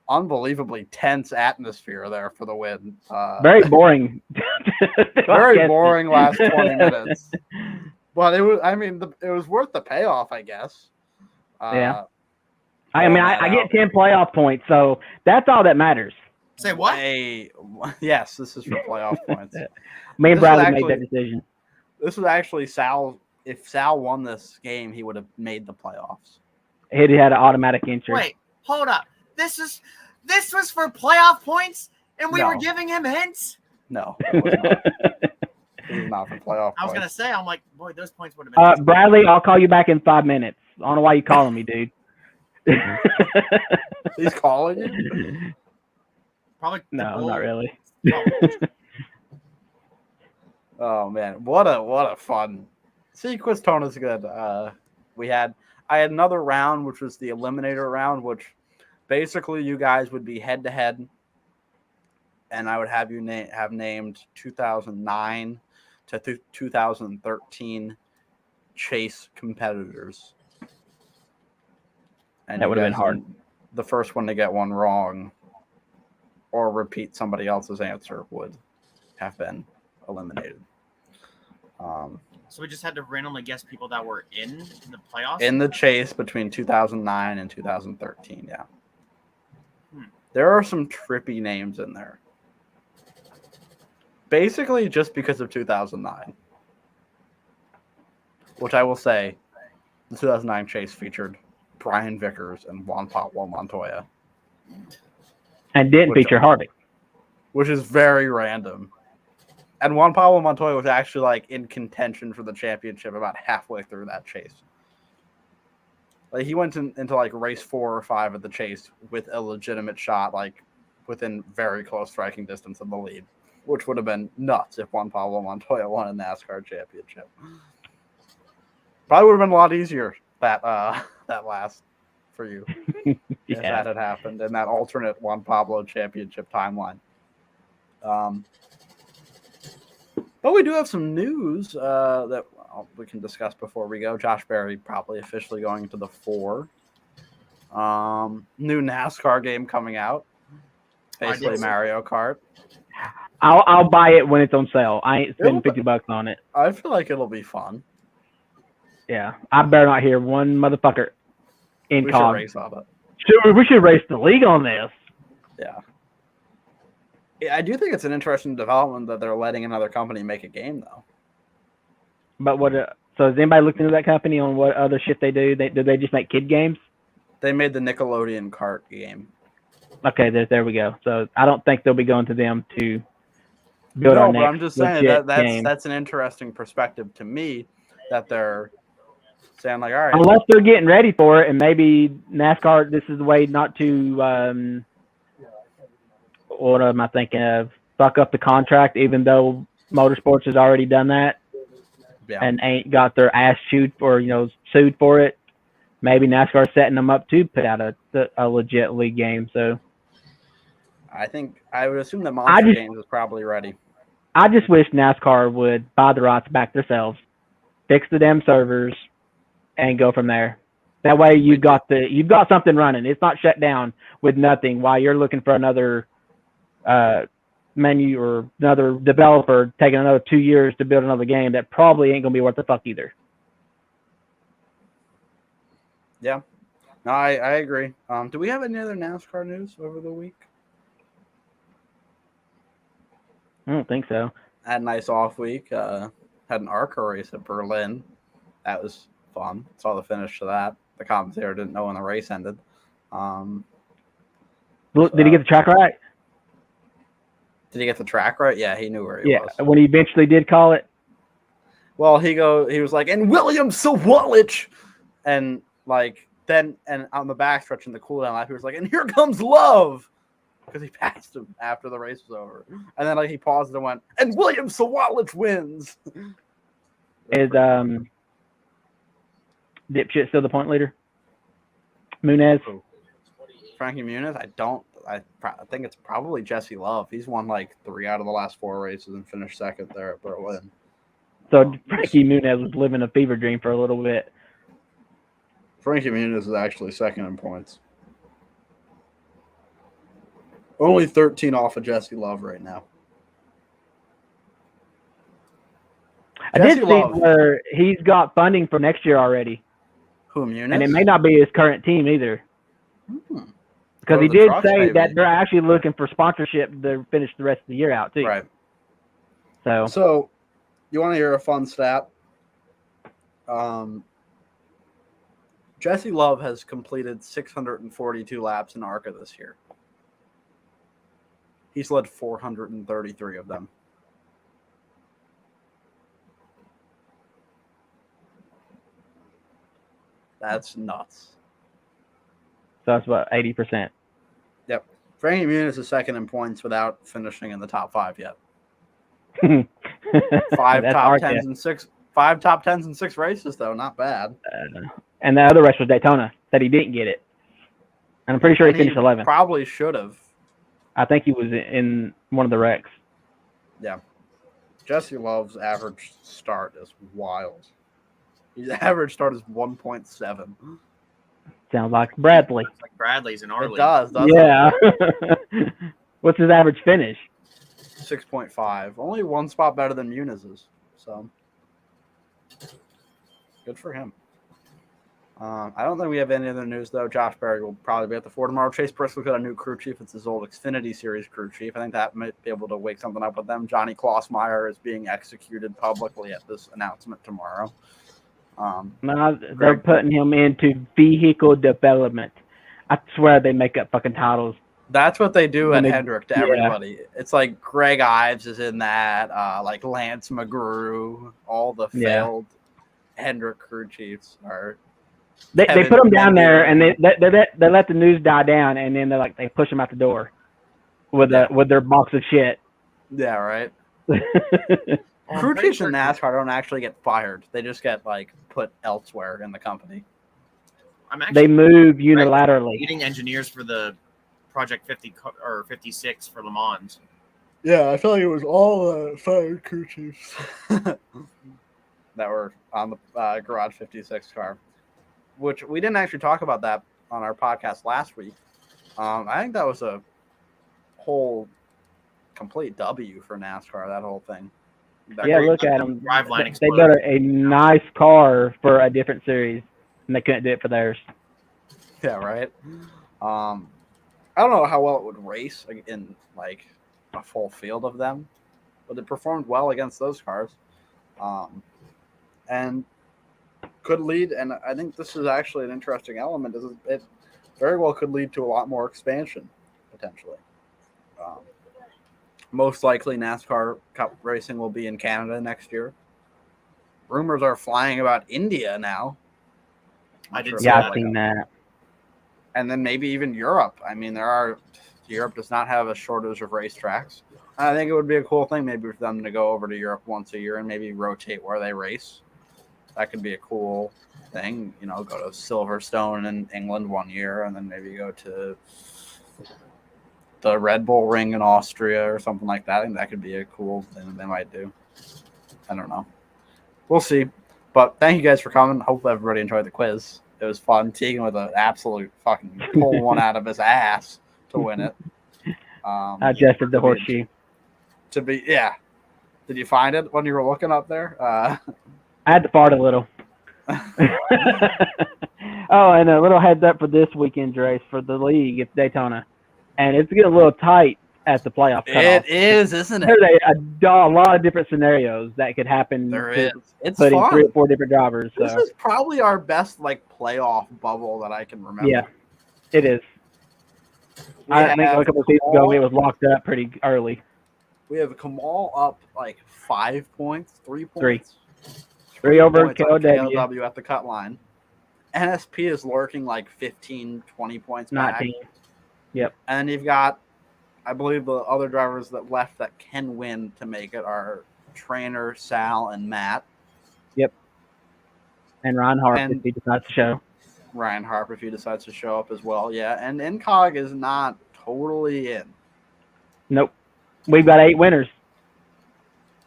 unbelievably tense atmosphere there for the win. Very boring. Very boring last 20 minutes. But it was. I mean, it was worth the payoff, I guess. Yeah. I mean, I get 10 playoff points, so that's all that matters. Say what? Yes, this is for playoff points. Me and Bradley made that decision. This was actually Sal. If Sal won this game, he would have made the playoffs. He had an automatic entry. Wait, hold up. This is This was for playoff points, and we were No. giving him hints. No, it was not. It was not for playoff I was gonna points. say, I'm like, boy, those points would have been. Bradley, I'll call you back in 5 minutes. I don't know why you calling me, dude. He's calling you? Probably. No, not really. Oh man, what a fun. See, Quiztona's good. I had another round, which was the eliminator round, which basically you guys would be head to head, and I would have you have named 2009 to 2013 chase competitors. And That would have been hard. The first one to get one wrong or repeat somebody else's answer would have been eliminated. So we just had to randomly guess people that were in the playoffs? In the chase between 2009 and 2013, yeah. There are some trippy names in there. Basically, just because of 2009. Which I will say, the 2009 chase featured Brian Vickers and Juan Pablo Montoya. And didn't feature Harvick. Which is very random. And Juan Pablo Montoya was actually like in contention for the championship about halfway through that chase. Like he went into like race 4 or 5 of the chase with a legitimate shot, like within very close striking distance of the lead, which would have been nuts if Juan Pablo Montoya won a NASCAR championship. Probably would have been a lot easier that last for you if that had happened in that alternate Juan Pablo championship timeline. But we do have some news that we can discuss before we go. Josh Berry probably officially going to the 4. New NASCAR game coming out. Basically Mario Kart. I'll buy it when it's on sale. I ain't spending $50 on it. I feel like it'll be fun. Yeah, I better not hear one motherfucker in We COG. should race on it. We should race the league on this. Yeah. I do think it's an interesting development that they're letting another company make a game, though. But what? So has anybody looked into that company on what other shit they do? Do they just make kid games? They made the Nickelodeon kart game. Okay, there we go. So I don't think they'll be going to them to build our next. But I'm just saying game. that's an interesting perspective to me that they're saying like, all right. Unless they're getting ready for it, and maybe NASCAR, this is the way not to. What am I thinking of? Fuck up the contract, even though Motorsports has already done that, and ain't got their ass sued for it. Maybe NASCAR's setting them up to put out a legit league game. So I would assume that Monster Games is probably ready. I just wish NASCAR would buy the rights back themselves, fix the damn servers, and go from there. That way you've got something running. It's not shut down with nothing while you're looking for another menu or another developer taking another 2 years to build another game that probably ain't gonna be worth the fuck either. Yeah, no, I agree. Do we have any other NASCAR news over the week? I don't think so. I had a nice off week. Had an ARCA race at Berlin. That was fun. Saw the finish to that. The commentator didn't know when the race ended. Did he get the track right? Did he get the track right? Yeah, he knew where he was. When he eventually did call it. Well, he was like, and William Sawalich, and like then on the backstretch in the cooldown lap, he was like, and here comes Love, because he passed him after the race was over, and then like he paused and went, and William Sawalich wins. Is Dipshit still the point leader? Muniz. Frankie Muniz? I think it's probably Jesse Love. He's won like 3 out of the last 4 races and finished second there at Berlin. So Frankie Muniz was living a fever dream for a little bit. Frankie Muniz is actually second in points. Only 13 off of Jesse Love right now. I did see where he's got funding for next year already. Who, Muniz? And it may not be his current team either. Because he did say that they're actually looking for sponsorship to finish the rest of the year out, too. Right. So you want to hear a fun stat? Jesse Love has completed 642 laps in ARCA this year. He's led 433 of them. That's nuts. So that's about 80%. Yep. Frankie Muniz is second in points without finishing in the top 5 yet. Five That's top our 10s guess. and 5 top 10s in 6 races, though. Not bad. And the other race was Daytona. Said he didn't get it. And I'm pretty sure he And finished 11th. Probably should have. I think he was in one of the wrecks. Yeah. Jesse Love's average start is wild. His average start is 1.7. Sounds like Bradley. It's like Bradley's in our It league. does, doesn't Yeah. What's his average finish? 6.5. Only one spot better than Muniz's. So, good for him. I don't think we have any other news, though. Josh Berry will probably be at the Ford tomorrow. Chase Briscoe got a new crew chief. It's his old Xfinity Series crew chief. I think that might be able to wake something up with them. Johnny Klossmeyer is being executed publicly at this announcement tomorrow. No, they're putting him into vehicle development. I swear they make up fucking titles. That's what they do When at they- Hendrick to yeah. everybody. It's like Greg Ives is in that, like Lance McGrew, all the Yeah. failed Hendrick crew chiefs are. They Kevin put them down Bender. there and they let the news die down, and then they push them out the door with their box of shit. Yeah, right. Well, I'm Crew pretty chiefs in sure- NASCAR don't actually get fired. They just get like put elsewhere in the company. I'm actually They move unilaterally. leading engineers for the Project 50 or 56 for Le Mans. Yeah, I feel like it was all fired crew chiefs that were on the Garage 56 car, which we didn't actually talk about that on our podcast last week. I think that was a whole complete W for NASCAR, that whole thing. Yeah, look at them. Driveline They exploded. built a nice car for a different series, and they couldn't do it for theirs. Yeah, right. I don't know how well it would race in like a full field of them, but it performed well against those cars, and could lead. And I think this is actually an interesting element. Is it very well could lead to a lot more expansion potentially. Most likely, NASCAR Cup racing will be in Canada next year. Rumors are flying about India now. I did Not see sure Yeah, if I've that seen that. and then maybe even Europe. I mean, Europe does not have a shortage of racetracks. I think it would be a cool thing maybe for them to go over to Europe once a year and maybe rotate where they race. That could be a cool thing. You know, go to Silverstone in England one year and then maybe go to the Red Bull Ring in Austria or something like that. I think that could be a cool thing that they might do. I don't know. We'll see. But thank you guys for coming. Hopefully everybody enjoyed the quiz. It was fun. Tegan with an absolute fucking pull one out of his ass to win it. I adjusted the horseshoe. Yeah. Did you find it when you were looking up there? I had to fart a little. Oh, and a little heads up for this weekend's race for the league. It's Daytona, and it's getting a little tight at the playoff cutoff. It is, isn't it? There's a lot of different scenarios that could happen. There to is. It's putting fun. 3 or 4 different drivers. This So is probably our best like playoff bubble that I can remember. yeah, it is. We I think have a couple of seasons ago it was locked up pretty early. We have Kamal up like 5 points, 3 Three. points. 3 over points on KLW. KLW at the cut line. NSP is lurking like 15, 20 points back. 19. And then you've got, I believe, the other drivers that left that can win to make it are Trainer, Sal, and Matt. And Ryan Harp And- if he decides to show. Ryan Harp, if he decides to show up as well. Yeah, and Incog is not totally in. Nope. We've got 8 winners.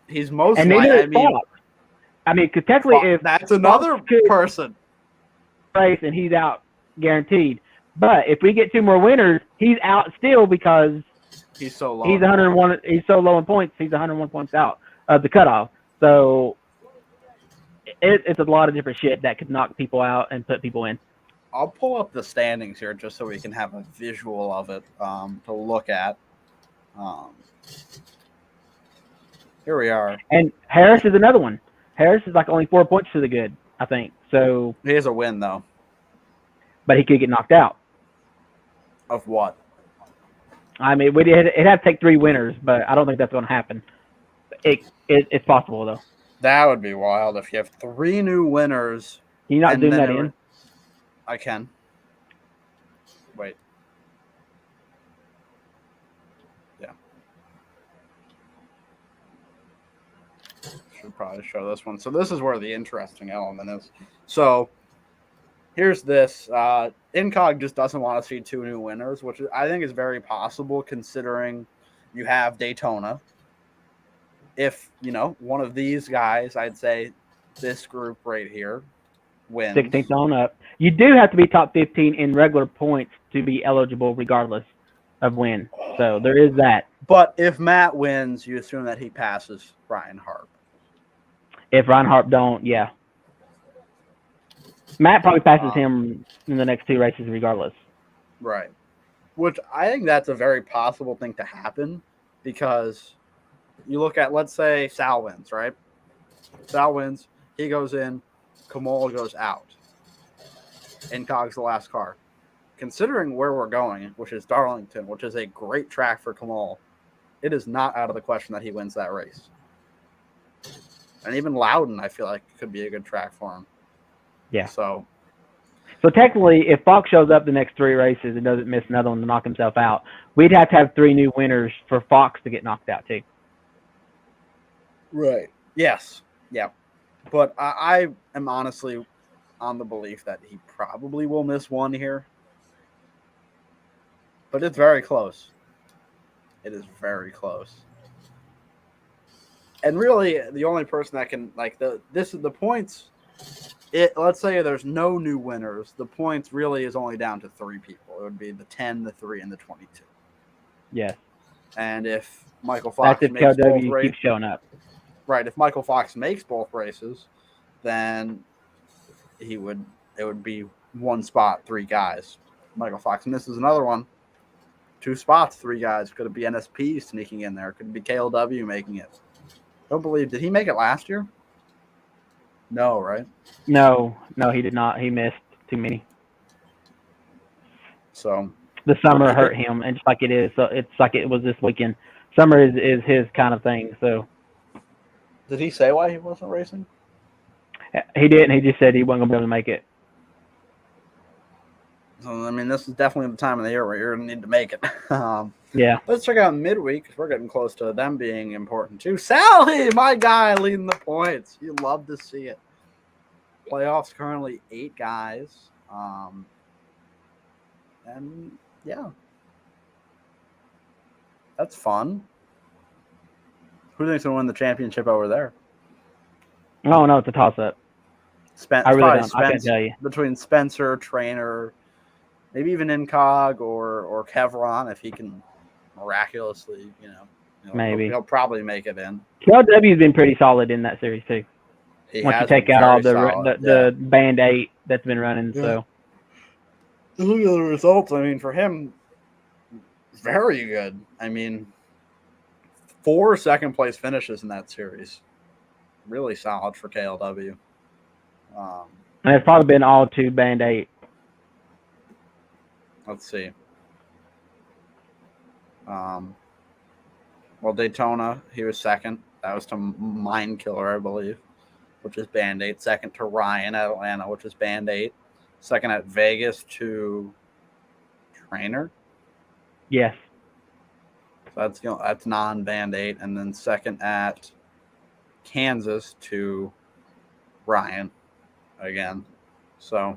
He's most And likely, neither I is mean, Fox. I mean, because technically, if that's another Fox could person. race and he's out guaranteed. But if we get 2 more winners, he's out still because He's so low. he's 101. He's so low in points. He's 101 points out of the cutoff. So it's a lot of different shit that could knock people out and put people in. I'll pull up the standings here just so we can have a visual of it to look at. Here we are. And Harris is another one. Harris is like only 4 points to the good, I think. So, He has a win, though. but he could get knocked out. Of what? I mean, it'd have to take 3 winners, but I don't think that's going to happen. It's possible though. That would be wild if you have 3 new winners. Can you not and zoom then that in? I can. Wait. Yeah. Should probably show this one. So this is where the interesting element is. So here's this. Incog just doesn't want to see 2 new winners, which I think is very possible considering you have Daytona. If, one of these guys, I'd say this group right here, wins. 16th on up. You do have to be top 15 in regular points to be eligible regardless of win. So there is that. But if Matt wins, you assume that he passes Ryan Harp. If Ryan Harp don't, yeah. Matt probably passes him in the next 2 races regardless. Right. Which I think that's a very possible thing to happen because you look at, let's say, Sal wins, right? Sal wins. He goes in. Kamal goes out. Incog's the last car. Considering where we're going, which is Darlington, which is a great track for Kamal, it is not out of the question that he wins that race. And even Loudon, I feel like, could be a good track for him. Yeah. So technically, if Fox shows up the next 3 races and doesn't miss another one to knock himself out, we'd have to have 3 new winners for Fox to get knocked out too. Right. Yes. Yeah. But I am honestly on the belief that he probably will miss one here. But it's very close. It is very close. And really, the only person that can the points. Let's say there's no new winners. The points really is only down to 3 people. It would be the 10, the 3, and the 22. Yes. And if Michael Fox makes both races, keeps showing up. Right. If Michael Fox makes both races, then it would be 1 spot, 3 guys. Michael Fox misses another one. 2 spots, 3 guys. Could it be NSP sneaking in there? Could it be KLW making it? Don't believe. Did he make it last year? No, right? No, he did not. He missed too many. So the summer hurt him, and just like it is, so it's like it was this weekend. Summer is his kind of thing. So did he say why he wasn't racing? He didn't. He just said he wasn't gonna be able to make it. So I mean, this is definitely the time of the year where you're gonna need to make it. Yeah. Let's check out midweek because we're getting close to them being important too. Sally, my guy, leading the points. You love to see it. Playoffs currently 8 guys. And yeah, that's fun. Who think's gonna win the championship over there? Oh no, it's a toss-up. I really don't. I can't tell you. Between Spencer, Trainer, maybe even Incog or Kevron if he can miraculously, maybe he'll probably make it in. KLW's been pretty solid in that series too. Once you take out all the Band 8 that's been running, so look at the results. I mean, for him, very good. I mean, 4 second-place finishes in that series. Really solid for KLW. And it's probably been all 2 Band 8. Let's see. Well, Daytona, he was second. That was to Mind Killer, I believe, which is Band 8. Second to Ryan at Atlanta, which is Band 8. Second at Vegas to Trainer. Yes. So that's non-Band 8. And then second at Kansas to Ryan again. So,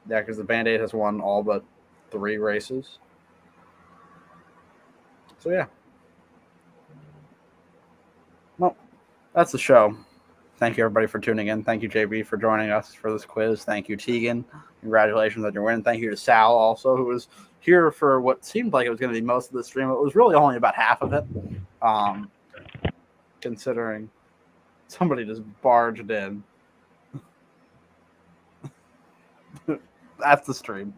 yeah, because the Band 8 has won all but 3 races. So, yeah. Well, that's the show. Thank you, everybody, for tuning in. Thank you, JB, for joining us for this quiz. Thank you, Tegan. Congratulations on your win. Thank you to Sal, also, who was here for what seemed like it was going to be most of the stream. It was really only about half of it, considering somebody just barged in. That's the stream.